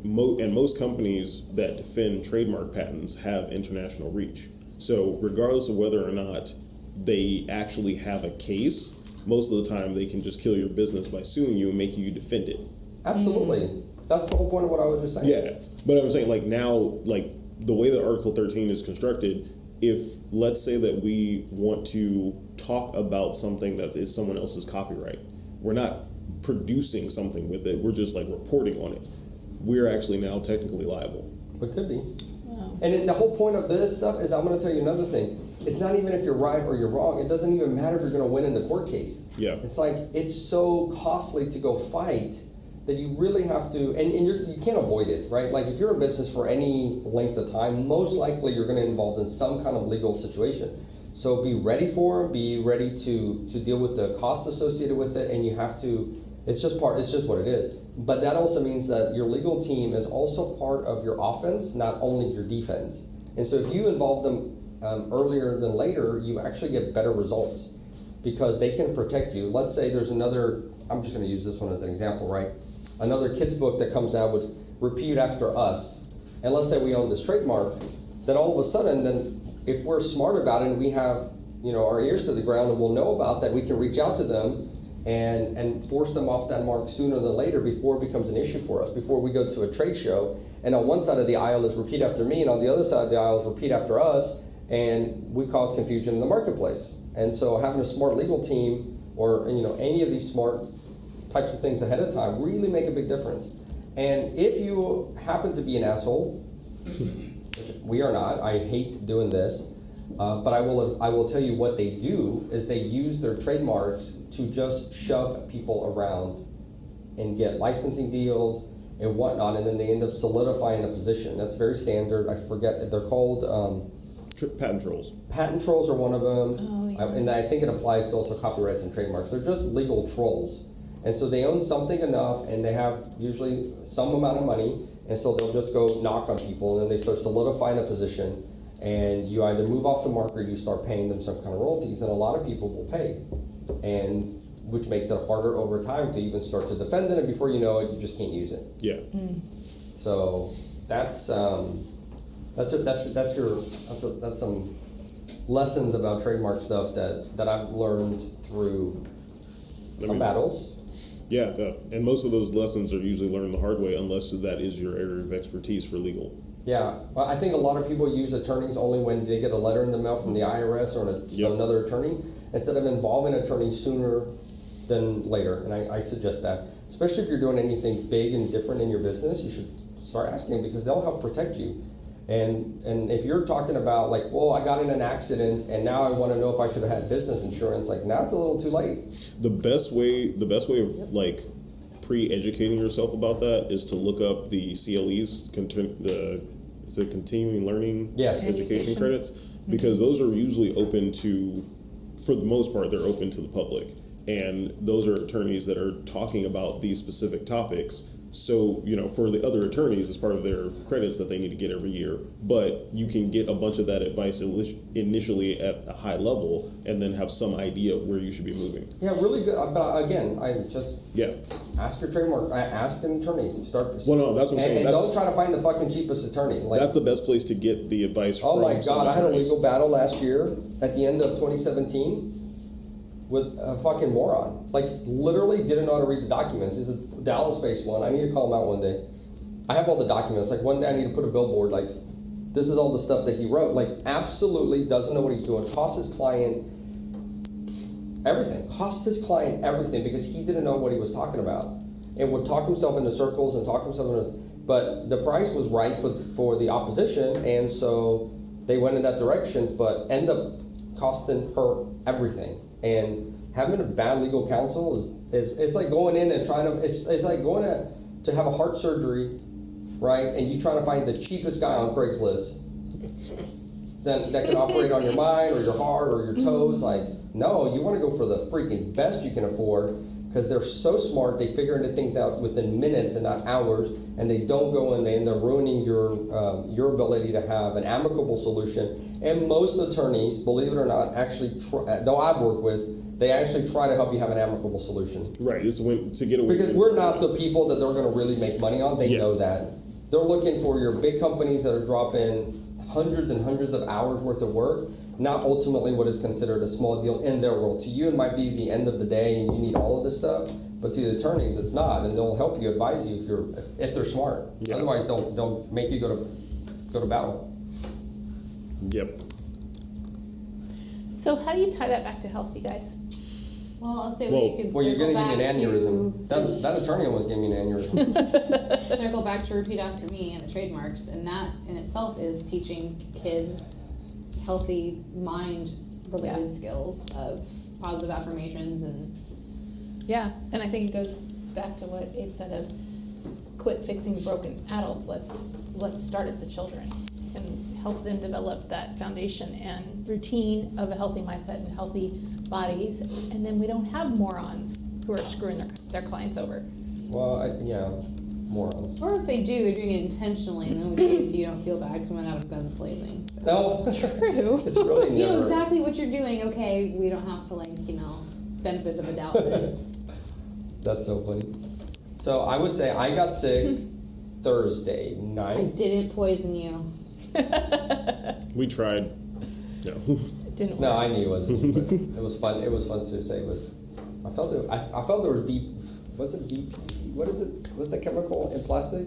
most companies that defend trademark patents have international reach. So regardless of whether or not they actually have a case, most of the time they can just kill your business by suing you and making you defend it. Absolutely. That's the whole point of what I was just saying. Yeah. But I'm saying, like, now, like, the way that Article 13 is constructed, if, let's say that we want to talk about something that is someone else's copyright, we're not producing something with it, we're just, like, reporting on it. We're actually now technically liable. But could be. And the whole point of this stuff is, I'm going to tell you another thing. It's not even if you're right or you're wrong. It doesn't even matter if you're going to win in the court case. Yeah. It's like, it's so costly to go fight that you really have to, and you can't avoid it, right? Like if you're in business for any length of time, most likely you're going to be involved in some kind of legal situation. So be ready for it, be ready to deal with the cost associated with it, and you have to, it's just what it is. But that also means that your legal team is also part of your offense, not only your defense. And so if you involve them earlier than later, you actually get better results because they can protect you. Let's say there's another, I'm just going to use this one as an example, right? Another kid's book that comes out with repeat after us. And let's say we own this trademark, then all of a sudden, then if we're smart about it and we have, our ears to the ground and we'll know about that, we can reach out to them and force them off that mark sooner than later before it becomes an issue for us, before we go to a trade show. And on one side of the aisle is repeat after me, and on the other side of the aisle is repeat after us, and we cause confusion in the marketplace. And so having a smart legal team or any of these smart types of things ahead of time really make a big difference. And if you happen to be an asshole, which we are not, I hate doing this, but I will tell you what they do is they use their trademarks to just shove people around and get licensing deals and whatnot, and then they end up solidifying a position. That's very standard. I forget, they're called patent trolls. Patent trolls are one of them. Oh, yeah. And I think it applies to also copyrights and trademarks. They're just legal trolls. And so they own something enough, and they have usually some amount of money, and so they'll just go knock on people, and then they start solidifying a position, and you either move off the mark or you start paying them some kind of royalties, and a lot of people will pay, and which makes it harder over time to even start to defend it, and before you know it, you just can't use it. Yeah. So that's some lessons about trademark stuff that I've learned through some battles. Yeah, and most of those lessons are usually learned the hard way unless that is your area of expertise for legal. Yeah, well, I think a lot of people use attorneys only when they get a letter in the mail from the IRS or another attorney, instead of involving attorneys sooner than later. And I suggest that, especially if you're doing anything big and different in your business, you should start asking because they'll help protect you. And if you're talking about like, well, I got in an accident and now I want to know if I should have had business insurance, like now it's a little too late. The best way of like pre-educating yourself about that is to look up the CLEs, it's a continuing learning education credits, because those are usually open to, for the most part, they're open to the public. And those are attorneys that are talking about these specific topics. So, for the other attorneys, it's part of their credits that they need to get every year. But you can get a bunch of that advice initially at a high level and then have some idea of where you should be moving. Yeah, really good. But again, ask your trademark. Ask an attorney. Well, no, that's what I'm saying. And don't try to find the fucking cheapest attorney. That's the best place to get the advice from. Oh my God, I had a attorneys. legal battle last year at the end of 2017 with a fucking moron. Like, literally didn't know how to read the documents. This is a Dallas-based one. I need to call him out one day. I have all the documents. Like, one day I need to put a billboard, like, this is all the stuff that he wrote. Like, absolutely doesn't know what he's doing. Cost his client everything. Cost his client everything because he didn't know what he was talking about. And would talk himself into circles and talk himself into... But the price was right for the opposition, and so they went in that direction, but end up costing her everything. And having a bad legal counsel is it's like going in and trying to it's like going to have a heart surgery, right? And you trying to find the cheapest guy on Craigslist that can operate on your mind or your heart or your toes. Like, no, you want to go for the freaking best you can afford because they're so smart. They figure into things out within minutes and not hours, and they don't go in and they're ruining your ability to have an amicable solution. And most attorneys, believe it or not, actually though I've worked with, they actually try to help you have an amicable solution. Right, it's to get away. Because we're not the people that they're going to really make money on. They know that. They're looking for your big companies that are dropping hundreds and hundreds of hours worth of work, not ultimately what is considered a small deal in their world. To you, it might be the end of the day and you need all of this stuff, but to the attorneys, it's not, and they'll help you, advise you if they're smart. Yeah. Otherwise, they'll make you go to battle. Yep. So how do you tie that back to health, you guys? Well, I'll say you can you're circle going to give back me an to... aneurysm. That attorney almost gave me an aneurysm. Circle back to repeat after me and the trademarks, and that in itself is teaching kids healthy mind-related skills of positive affirmations and... Yeah, and I think it goes back to what Abe said of quit fixing broken adults. Let's start at the children and help them develop that foundation and routine of a healthy mindset and healthy bodies, and then we don't have morons who are screwing their clients over. Well, morons. Or if they do, they're doing it intentionally, and in which case you don't feel bad coming out of guns blazing. So. No, true. It's really never. You know exactly what you're doing. Okay, we don't have to benefit of the doubt for this. That's so funny. So I would say I got sick Thursday night. I didn't poison you. We tried. No. Didn't work. No, I knew it wasn't. But it was fun. It was fun to say. It was. I felt there was What's it? What is it? What's that chemical in plastic?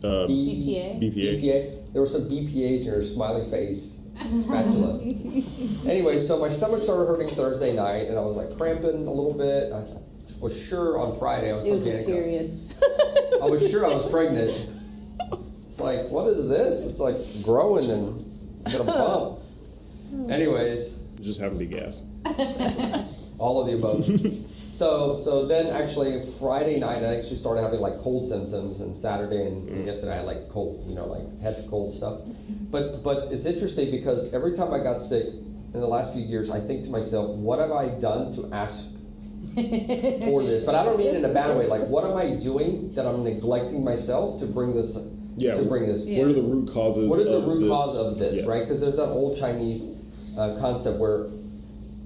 BPA. BPA. There were some BPAs in your smiley face spatula. Anyway, so my stomach started hurting Thursday night, and I was like cramping a little bit. I was sure on Friday I was. It was his period. I was sure I was pregnant. It's like, what is this? It's like growing and got a bump. Anyways. Just having to be gas. All of the above. So then actually Friday night I actually started having like cold symptoms, and Saturday and yesterday I had like cold, like head to cold stuff. But it's interesting because every time I got sick in the last few years, I think to myself, what have I done to ask for this? But I don't mean it in a bad way. Like, what am I doing that I'm neglecting myself to bring this? Yeah. To bring this. Yeah. What are the root causes? What is the root cause of this? Yeah. Right? Because there's that old Chinese concept where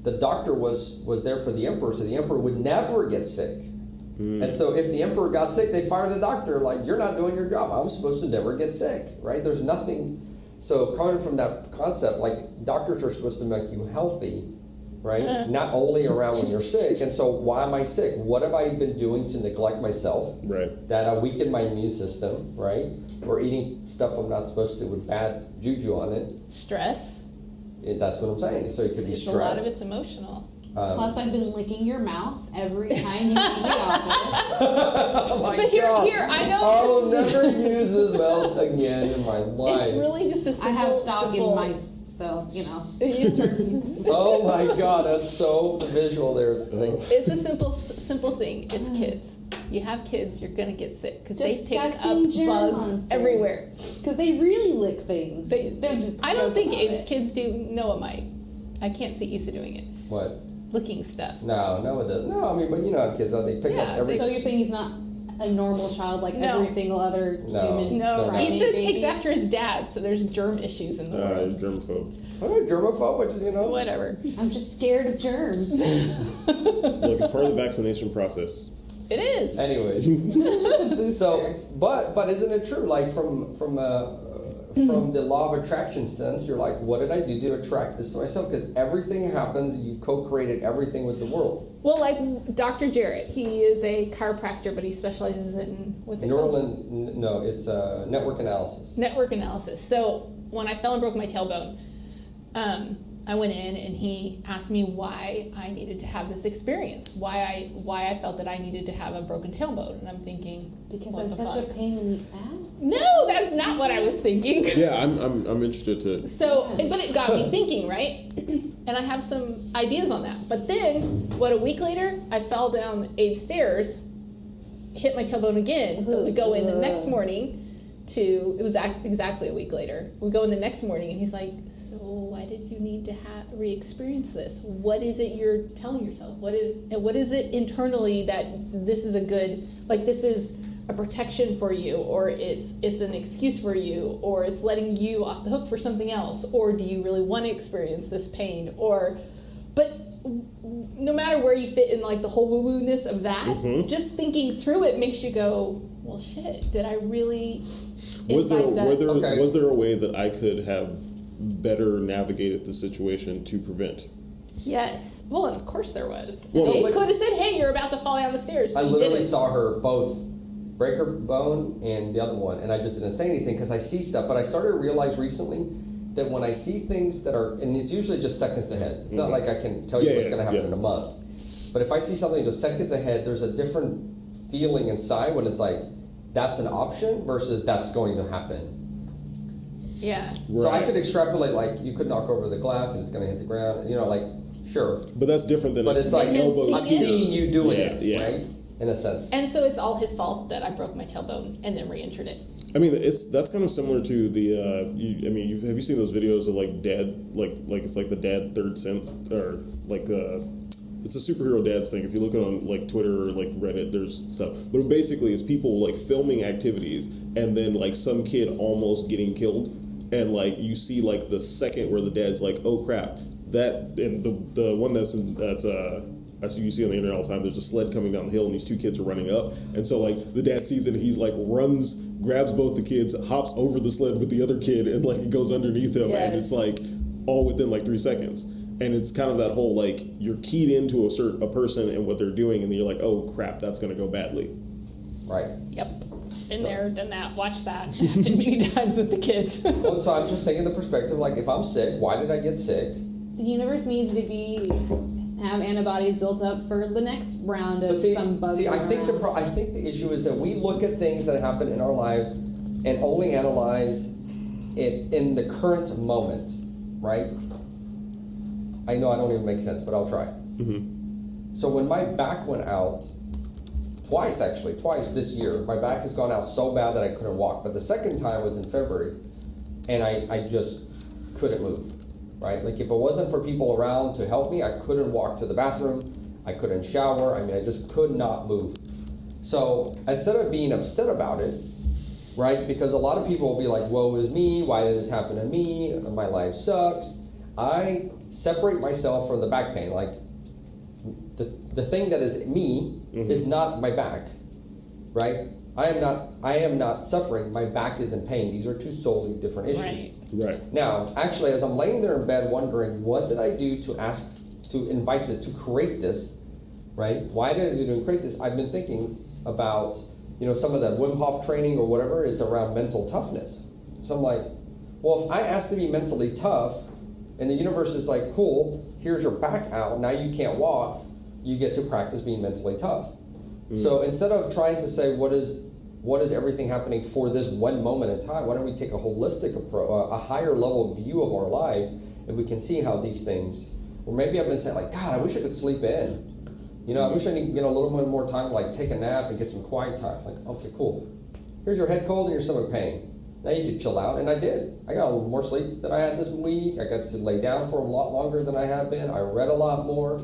the doctor was there for the emperor, so the emperor would never get sick. And so if the emperor got sick, they'd fire the doctor. Like, you're not doing your job. I'm supposed to never get sick, right? There's nothing. So coming from that concept, like, doctors are supposed to make you healthy, right? Not only around when you're sick. And so why am I sick? What have I been doing to neglect myself? Right. That I weaken my immune system, right? Or eating stuff I'm not supposed to with bad juju on it. Stress. That's what I'm saying. So it could be It's stress. a lot of it's emotional. Plus, I've been licking your mouse every time you leave the office. Oh my But God. here, I know. I'll never use this mouse again in my life. It's really just a simple. I have stock in simple- mice, so Oh my God, that's so visual there. It's a simple thing. It's kids. You have kids, you're gonna get sick because they pick up Disgusting germ bugs monsters. everywhere. Because they really lick things. They're just I don't think joking Abe's about kids do. Noah might. I can't see Issa doing it. What? Licking stuff. No, it doesn't. No, I mean, but you know how kids are. They pick Yeah, up every. So you're saying he's not a normal child like No. every single other human. No, primate he said baby. takes after his dad, so there's germ issues in the world. Germaphobe. I'm not germaphobe, but you know. Whatever. I'm just scared of germs. Look, it's part of the vaccination process. It is. Anyways, Just a booster. so but isn't it true? Like from the law of attraction sense, you're like, what did I do to attract this to myself? Because everything happens. You've co-created everything with the world. Well, like Dr. Jarrett, he is a chiropractor, but he specializes in what's it called? No, it's network analysis. Network analysis. So when I fell and broke my tailbone, I went in and he asked me why I needed to have this experience, why I felt that I needed to have a broken tailbone, and I'm thinking, because what I'm the such fuck? a pain in the ass. No, that's not what I was thinking. Yeah, I'm interested to. So, but it got me thinking, right? And I have some ideas on that. But then, a week later, I fell down 8 stairs, hit my tailbone again. So we go in the next morning it was exactly a week later. We go in the next morning and he's like, so why did you need to re-experience this? What is it you're telling yourself? What is it internally that this is this is a protection for you, or it's an excuse for you, or it's letting you off the hook for something else, or do you really want to experience this pain? But no matter where you fit in like the whole woo-woo-ness of that, just thinking through it makes you go, well, shit, did I really Was there a way that I could have better navigated the situation to prevent? Yes. Well, and of course there was. Well, They but- could have said, hey, you're about to fall down the stairs. I but you literally didn't. saw her both break her bone and the other one, and I just didn't say anything because I see stuff. But I started to realize recently that when I see things that are, and it's usually just seconds ahead. It's not like I can tell you what's going to happen in a month. But if I see something just seconds ahead, there's a different feeling inside when it's like, that's an option versus that's going to happen. Yeah. So I could extrapolate, like, you could knock over the glass and it's going to hit the ground, like, sure. But that's different than. But it's like, elbow I'm kick. seeing you doing it, Yeah. right? In a sense. And so it's all his fault that I broke my tailbone and then re-injured it. I mean, that's kind of similar to the. Have you seen those videos of like dad, like it's like the dad third sense, or like it's a superhero dads thing. If you look on like Twitter or like Reddit, there's stuff. But basically, it's people like filming activities and then like some kid almost getting killed, and like you see like the second where the dad's like, oh crap, that, and the one that's you see on the internet all the time. There's a sled coming down the hill, and these 2 kids are running up. And so, like, the dad sees it, and he's like runs, grabs both the kids, hops over the sled with the other kid, and like it goes underneath him, and it's like all within like 3 seconds. And it's kind of that whole like you're keyed into a person and what they're doing, and then you're like, oh crap, that's gonna go badly. Right. Yep. Been there, done that, watched that happen many times with the kids. Well, so I'm just taking the perspective, like, if I'm sick, why did I get sick? The universe needs to have antibodies built up for the next round of some bug. I think the issue is that we look at things that happen in our lives and only analyze it in the current moment, right? I know I don't even make sense, but I'll try. Mm-hmm. So when my back went out, twice this year, my back has gone out so bad that I couldn't walk. But the second time was in February, and I just couldn't move. Right? Like, if it wasn't for people around to help me, I couldn't walk to the bathroom. I couldn't shower. I mean, I just could not move. So instead of being upset about it, right? Because a lot of people will be like, woe is me. Why did this happen to me? My life sucks. I separate myself from the back pain. Like, the thing that is me is not my back, right? I am not suffering. My back is in pain. These are 2 solely different issues. Right. Now, actually, as I'm laying there in bed wondering, what did I do to invite this, to create this, right? Why did I do to create this? I've been thinking about, some of that Wim Hof training or whatever is around mental toughness. So I'm like, well, if I ask to be mentally tough, and the universe is like, cool, here's your back out, now you can't walk, you get to practice being mentally tough. So instead of trying to say, what is everything happening for this one moment in time, why don't we take a holistic approach, a higher level view of our life, and we can see how these things, or maybe I've been saying like, God, I wish I could sleep in. I wish I could get a little bit more time to like take a nap and get some quiet time. Like, okay, cool. Here's your head cold and your stomach pain. Now you can chill out, and I did. I got a little more sleep than I had this week. I got to lay down for a lot longer than I had been. I read a lot more.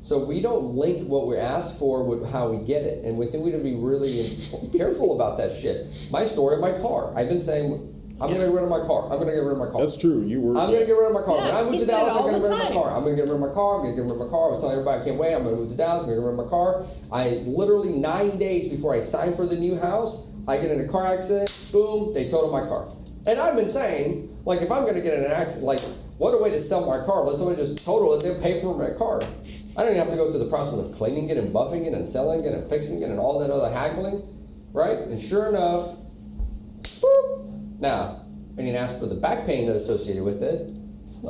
So we don't link what we ask for with how we get it, and we think we need to be really careful about that shit. My story of my car. I've been saying, I'm going to get rid of my car. I'm going to get rid of my car. That's true. You were. I'm going to get rid of my car. Yeah, when I moved he to said Dallas, it I'm going to all get rid of the my car. I'm going to get rid of my car. I'm going to get rid of my car. I was telling everybody I can't wait. I'm going to move to Dallas. I'm going to get rid of my car. I literally 9 days before I signed for the new house, I get in a car accident. Boom, they totaled my car. And I've been saying, like, if I'm going to get in an accident, like, what a way to sell my car. Let somebody just total it and pay for my car. I don't even have to go through the process of cleaning it and buffing it and selling it and fixing it and all that other haggling, right? And sure enough, boop. Now, I didn't ask for the back pain that associated with it,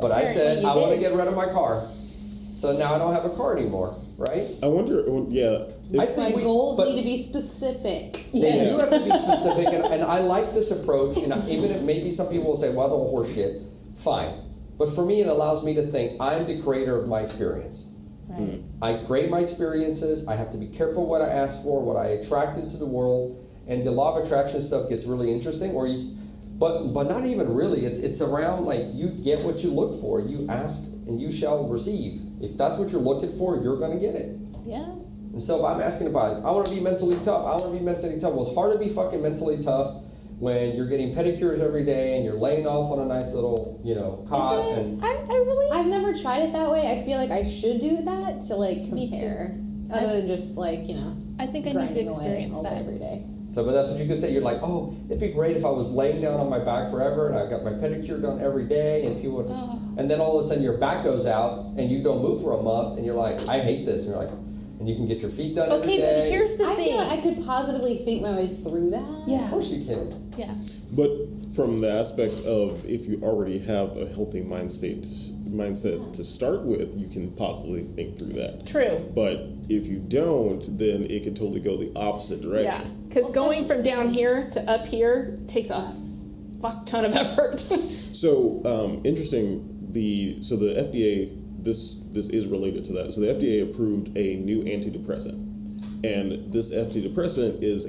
but I said I want to get rid of my car. So now I don't have a car anymore, right? I wonder. Yeah. I think My goals need to be specific. They do have to be specific, and I like this approach. And even if maybe some people will say, "Well, that's all horse shit," fine. But for me, it allows me to think I'm the creator of my experience. Right. I create my experiences. I have to be careful what I ask for, what I attract into the world, and the law of attraction stuff gets really interesting. But not even really. It's around like you get what you look for. You ask and you shall receive. If that's what you're looking for, you're going to get it. Yeah. And so if I'm asking about it, I want to be mentally tough. I want to be mentally tough. Well, it's hard to be fucking mentally tough when you're getting pedicures every day and you're laying off on a nice little, cot. Is it? And I really. I've never tried it that way. I feel like I should do that to like compare, other than just like I think I need to grinding away experience all that day, every day. so, but that's what you could say. You're like, oh, it'd be great if I was laying down on my back forever and I got my pedicure done every day and people would, and then all of a sudden your back goes out and you don't move for a month and you're like, I hate this. And you're like, and you can get your feet done every Okay, day. but here's the I thing. feel like I could positively think my way through that. Yeah. Of course you can. Yeah. But from the aspect of if you already have a healthy mindset to start with, you can possibly think through that. True. But if you don't, then it can totally go the opposite Yeah. direction. Because going from down here to up here takes a fuck ton of effort. So interesting. The FDA. This is related to that. So the FDA approved a new antidepressant, and this antidepressant is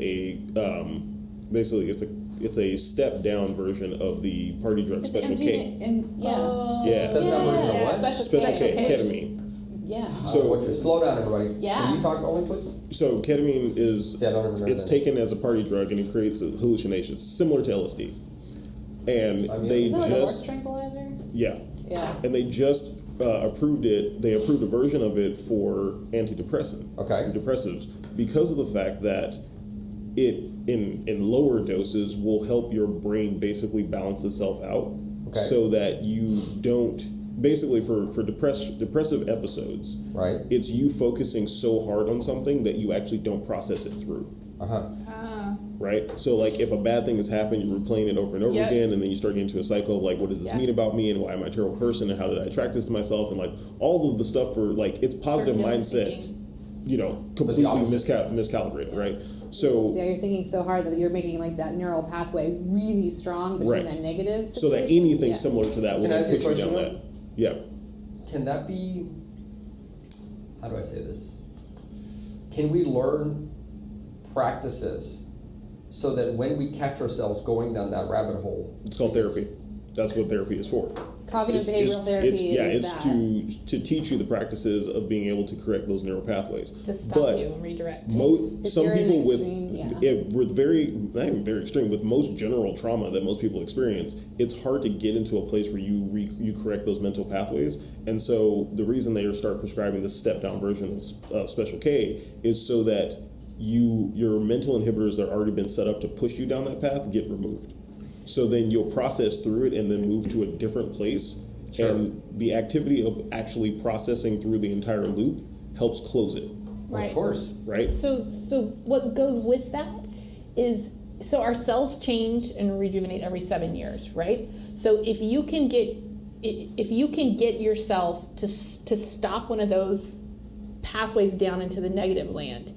basically it's a step down version of the party drug Special K. It's a step down version of what? Special K, K. ketamine. Yeah. So slow down, everybody. Yeah. Can you talk only, please? So ketamine is See, I don't remember it's that. taken as a party drug and it creates hallucinations similar to LSD. And they Is that like a horse just tranquilizer? yeah. Yeah. And they just approved it. They approved a version of it for antidepressives because of the fact that it in lower doses will help your brain basically balance itself out, so that you don't basically for depressive episodes. Right. It's you focusing so hard on something that you actually don't process it through. Right? So, like, if a bad thing has happened, you're replaying it over and over again, and then you start getting into a cycle of, like, what does this mean about me, and why am I a terrible person, and how did I attract this to myself, and, like, all of the stuff for, like, it's positive mindset, completely miscalibrated, right? So you're thinking so hard that you're making, like, that neural pathway really strong between that negative situation. So that anything similar to that will Can I ask you a put you down question? that. Yeah. Can that be, how do I say this? Can we learn practices so that when we catch ourselves going down that rabbit hole? It's called therapy. That's what therapy is for. Cognitive behavioral therapy it's that. to teach you the practices of being able to correct those neural pathways. To stop you and redirect. Some you're in people extreme, with not even very extreme, with most general trauma that most people experience, it's hard to get into a place where you correct those mental pathways. And so the reason they start prescribing this step down version of Special K is so that your mental inhibitors that have already been set up to push you down that path get removed. So then you'll process through it and then move to a different place. Sure. And the activity of actually processing through the entire loop helps close it. Right. Of course. Right? So what goes with that is, so our cells change and rejuvenate every 7 years, right? So if you can get yourself to stop one of those pathways down into the negative land,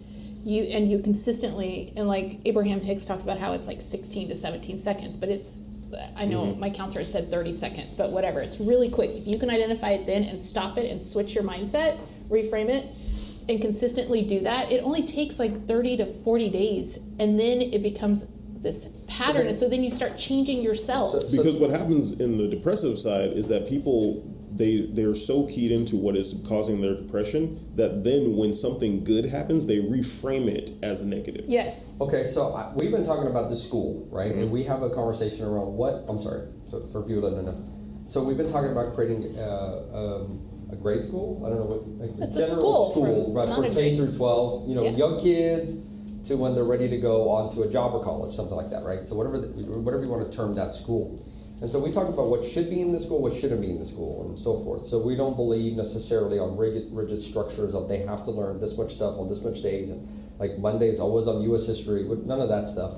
you consistently, and like Abraham Hicks talks about how it's like 16 to 17 seconds, but I know my counselor had said 30 seconds, but whatever, it's really quick. If you can identify it then and stop it and switch your mindset, reframe it, and consistently do that, it only takes like 30 to 40 days, and then it becomes this pattern, and so then you start changing yourself. Because what happens in the depressive side is that people they're so keyed into what is causing their depression that then when something good happens, they reframe it as negative. Yes. Okay, so we've been talking about the school, right? Mm-hmm. And we have a conversation around so for people that don't know. So we've been talking about creating a grade school. I don't know what, like It's a general school, right, not for a K grade. through 12. You know, Yeah. young kids to when they're ready to go on to a job or college, something like that, right? So whatever you want to term that school. And so we talk about what should be in the school, what shouldn't be in the school, and so forth. So we don't believe necessarily on rigid structures of they have to learn this much stuff on this much days, and like Monday's always on U.S. history, none of that stuff.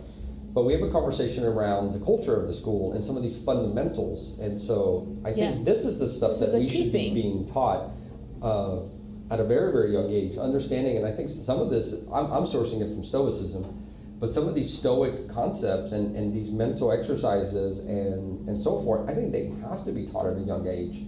But we have a conversation around the culture of the school and some of these fundamentals. And so I think this is the stuff This is that a we key should be thing. being taught at a very, very young age, understanding. And I think some of this, I'm sourcing it from Stoicism, but some of these Stoic concepts and these mental exercises and so forth, I think they have to be taught at a young age.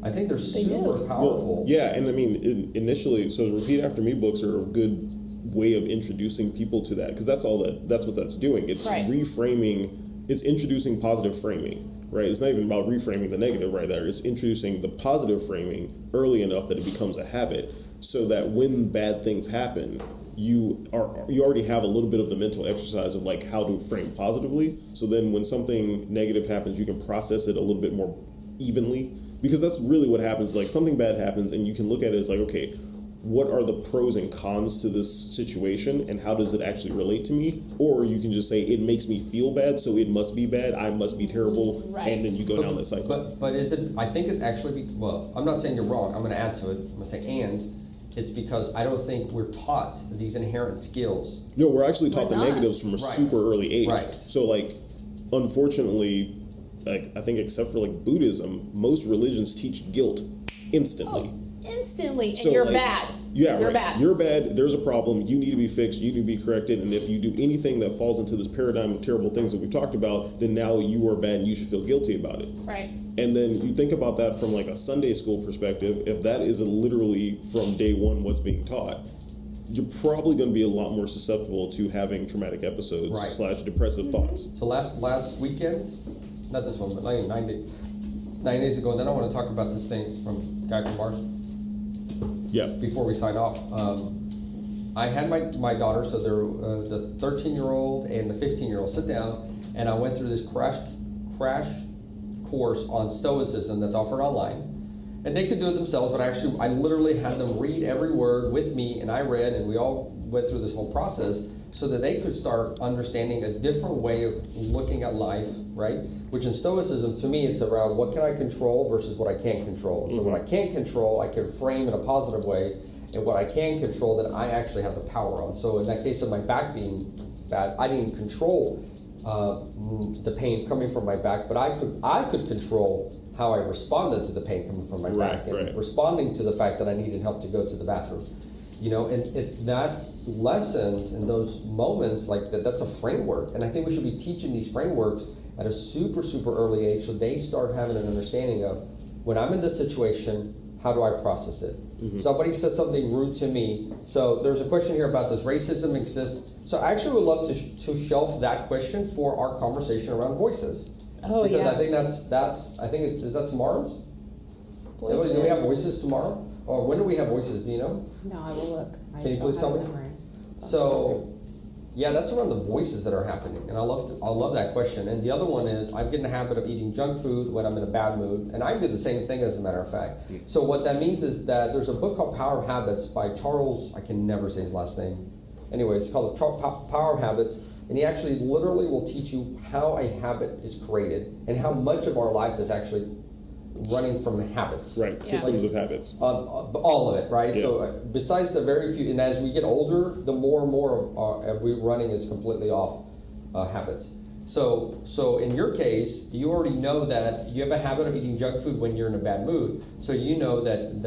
I think they're They super do. powerful. Yeah, and I mean, initially, so repeat after me books are a good way of introducing people to that, because that's what that's doing. It's Right. reframing, it's introducing positive framing, right? It's not even about reframing the negative right there. It's introducing the positive framing early enough that it becomes a habit, so that when bad things happen, you already have a little bit of the mental exercise of like how to frame positively. So then when something negative happens, you can process it a little bit more evenly, because that's really what happens. Like something bad happens and you can look at it as like, okay, what are the pros and cons to this situation and how does it actually relate to me? Or you can just say it makes me feel bad, so it must be bad, I must be terrible, Right. and then you go down that cycle. But is it? I think it's actually well. I'm not saying you're wrong. I'm going to add to it. I'm going to say and. It's because I don't think we're taught these inherent skills. No, we're actually taught the Why not? negatives from a Right. super early age. Right. So like, unfortunately, like I think except for like Buddhism, most religions teach guilt instantly. Instantly, and So, you're like, bad. Yeah, You're right. bad. You're bad. There's a problem. You need to be fixed. You need to be corrected. And if you do anything that falls into this paradigm of terrible things that we've talked about, then now you are bad and you should feel guilty about it. Right. And then you think about that from like a Sunday school perspective. If that is literally from day one what's being taught, you're probably going to be a lot more susceptible to having traumatic episodes Right. / depressive thoughts. So last weekend, not this one, but like 9 days ago, and then I want to talk about this thing from Guy from Mars Yeah. before we sign off. I had my daughter, so they're the 13-year-old and the 15-year-old sit down, and I went through this crash course on Stoicism that's offered online. And they could do it themselves, but I literally had them read every word with me, and I read, and we all went through this whole process so that they could start understanding a different way of looking at life, right? Which in Stoicism, to me, it's around what can I control versus what I can't control. And so what I can't control, I can frame in a positive way, and what I can control, that I actually have the power on. So in that case of my back being bad, I didn't control the pain coming from my back, but I could control how I responded to the pain coming from my back, and responding to the fact that I needed help to go to the bathroom. You know, and it's that lessons in those moments like that's a framework. And I think we should be teaching these frameworks at a super, super early age so they start having an understanding of when I'm in this situation, how do I process it? Mm-hmm. Somebody says something rude to me. So there's a question here about does racism exist? So I actually would love to shelf that question for our conversation around voices. Oh, because yeah. I think I think is that tomorrow's? Voices. Do we have voices tomorrow? Or when do we have voices? Do you know? No, I will look. Can you please tell me? So, yeah, that's around the voices that are happening, and I love that question. And the other one is I'm getting a habit of eating junk food when I'm in a bad mood, and I do the same thing as a matter of fact. So what that means is that there's a book called Power of Habits by Charles. I can never say his last name. Anyway, it's called Power of Habits, and he actually literally will teach you how a habit is created and how much of our life is actually running from habits. Right, systems of habits. All of it, right? Yeah. So besides the very few, and as we get older, the more and more of we running is completely off habits. So in your case, you already know that you have a habit of eating junk food when you're in a bad mood. So you know that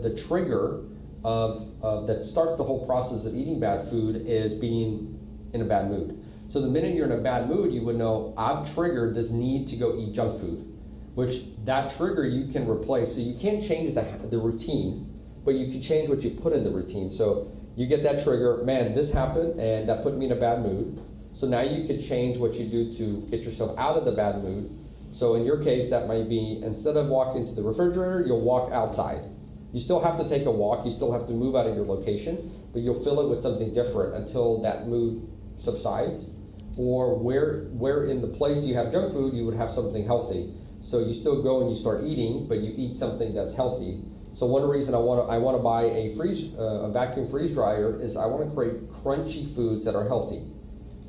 the trigger of that starts the whole process of eating bad food is being in a bad mood. So the minute you're in a bad mood, you would know I've triggered this need to go eat junk food. Which that trigger you can replace. So you can't change the routine, but you can change what you put in the routine. So you get that trigger, man, this happened and that put me in a bad mood. So now you could change what you do to get yourself out of the bad mood. So in your case, that might be instead of walking to the refrigerator, you'll walk outside. You still have to take a walk. You still have to move out of your location, but you'll fill it with something different until that mood subsides. Or where in the place you have junk food, you would have something healthy. So you still go and you start eating, but you eat something that's healthy. So one reason I want to buy a vacuum freeze dryer is I want to create crunchy foods that are healthy.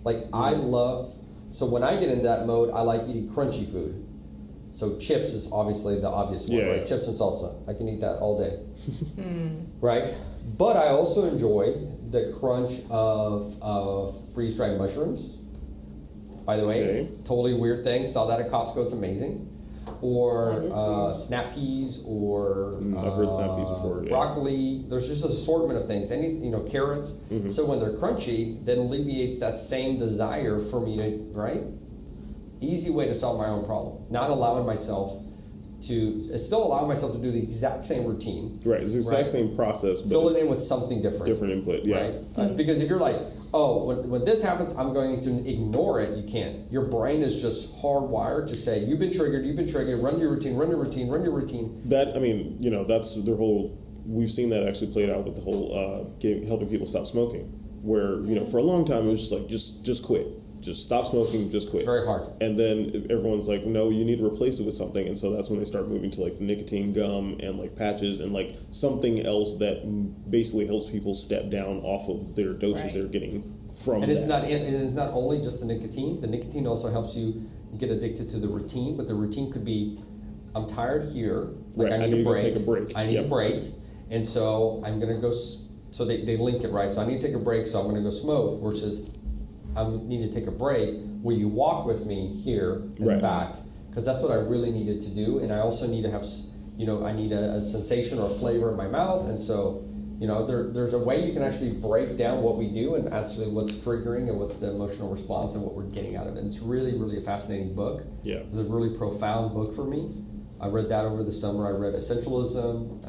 Like I love. So when I get in that mode, I like eating crunchy food. So chips is obviously the obvious one, right? Chips and salsa. I can eat that all day, right? But I also enjoy the crunch of freeze-dried mushrooms. By the way, totally weird thing. Saw that at Costco. It's amazing. Or snap peas, or I've heard snap peas before. Broccoli. There's just an assortment of things. Carrots. So when they're crunchy, that alleviates that same desire for me to Easy way to solve my own problem. Not allowing myself to still allowing myself to do the exact same routine. Right, it's the exact same process, but fill it in with something different. Different input, right? Because if you're like, when this happens, I'm going to ignore it. You can't. Your brain is just hardwired to say, you've been triggered. Run your routine. That that's their whole. We've seen that actually played out with the whole helping people stop smoking. Where for a long time it was just like just quit. Just stop smoking, just quit. It's very hard. And then everyone's like, no, you need to replace it with something. And so that's when they start moving to like nicotine gum and like patches and like something else that basically helps people step down off of their doses they're getting from and that. It's not only just the nicotine. The nicotine also helps you get addicted to the routine, but the routine could be, I'm tired here. Like I need a break. Go take a break. I need a break. And so I'm going to go, so they link it, right? So I need to take a break, so I'm going to go smoke versus I need to take a break. Will you walk with me here and back? Because that's what I really needed to do. And I also need to have, I need a sensation or a flavor in my mouth. And so, there's a way you can actually break down what we do and actually what's triggering and what's the emotional response and what we're getting out of it. And it's really, really a fascinating book. Yeah. It's a really profound book for me. I read that over the summer. I read Essentialism,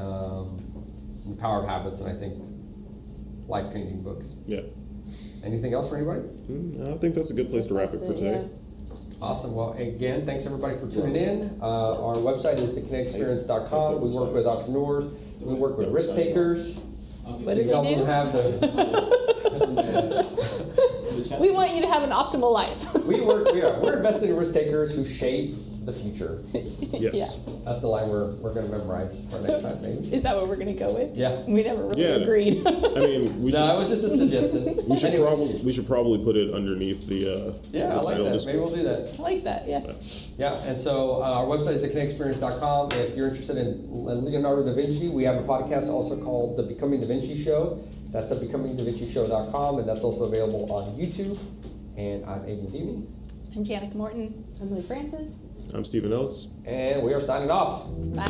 The Power of Habits, and I think life-changing books. Yeah. Anything else for anybody? I think that's a good place to wrap it for today. Awesome. Well, again, thanks everybody for tuning in. Our website is thekineticexperience.com. We work with entrepreneurs. We work with risk takers. What do they help do? them have We want you to have an optimal life. We're invested in risk takers who shape the future. Yes. Yeah. That's the line we're going to memorize for next time, maybe. Is that what we're going to go with? Yeah. We never really agreed. I mean, that was just a suggestion. We should probably put it underneath the I like that. Maybe we'll do that. I like that. Yeah. Yeah, and so our website is thekineticexperience.com. If you're interested in Leonardo da Vinci, we have a podcast also called The Becoming Da Vinci Show. That's at becomingdavinchishow.com, and that's also available on YouTube. And I'm Abe Nadimi. I'm Jannica Morton. I'm Lou Francis. I'm Stephen Ellis. And we are signing off. Bye.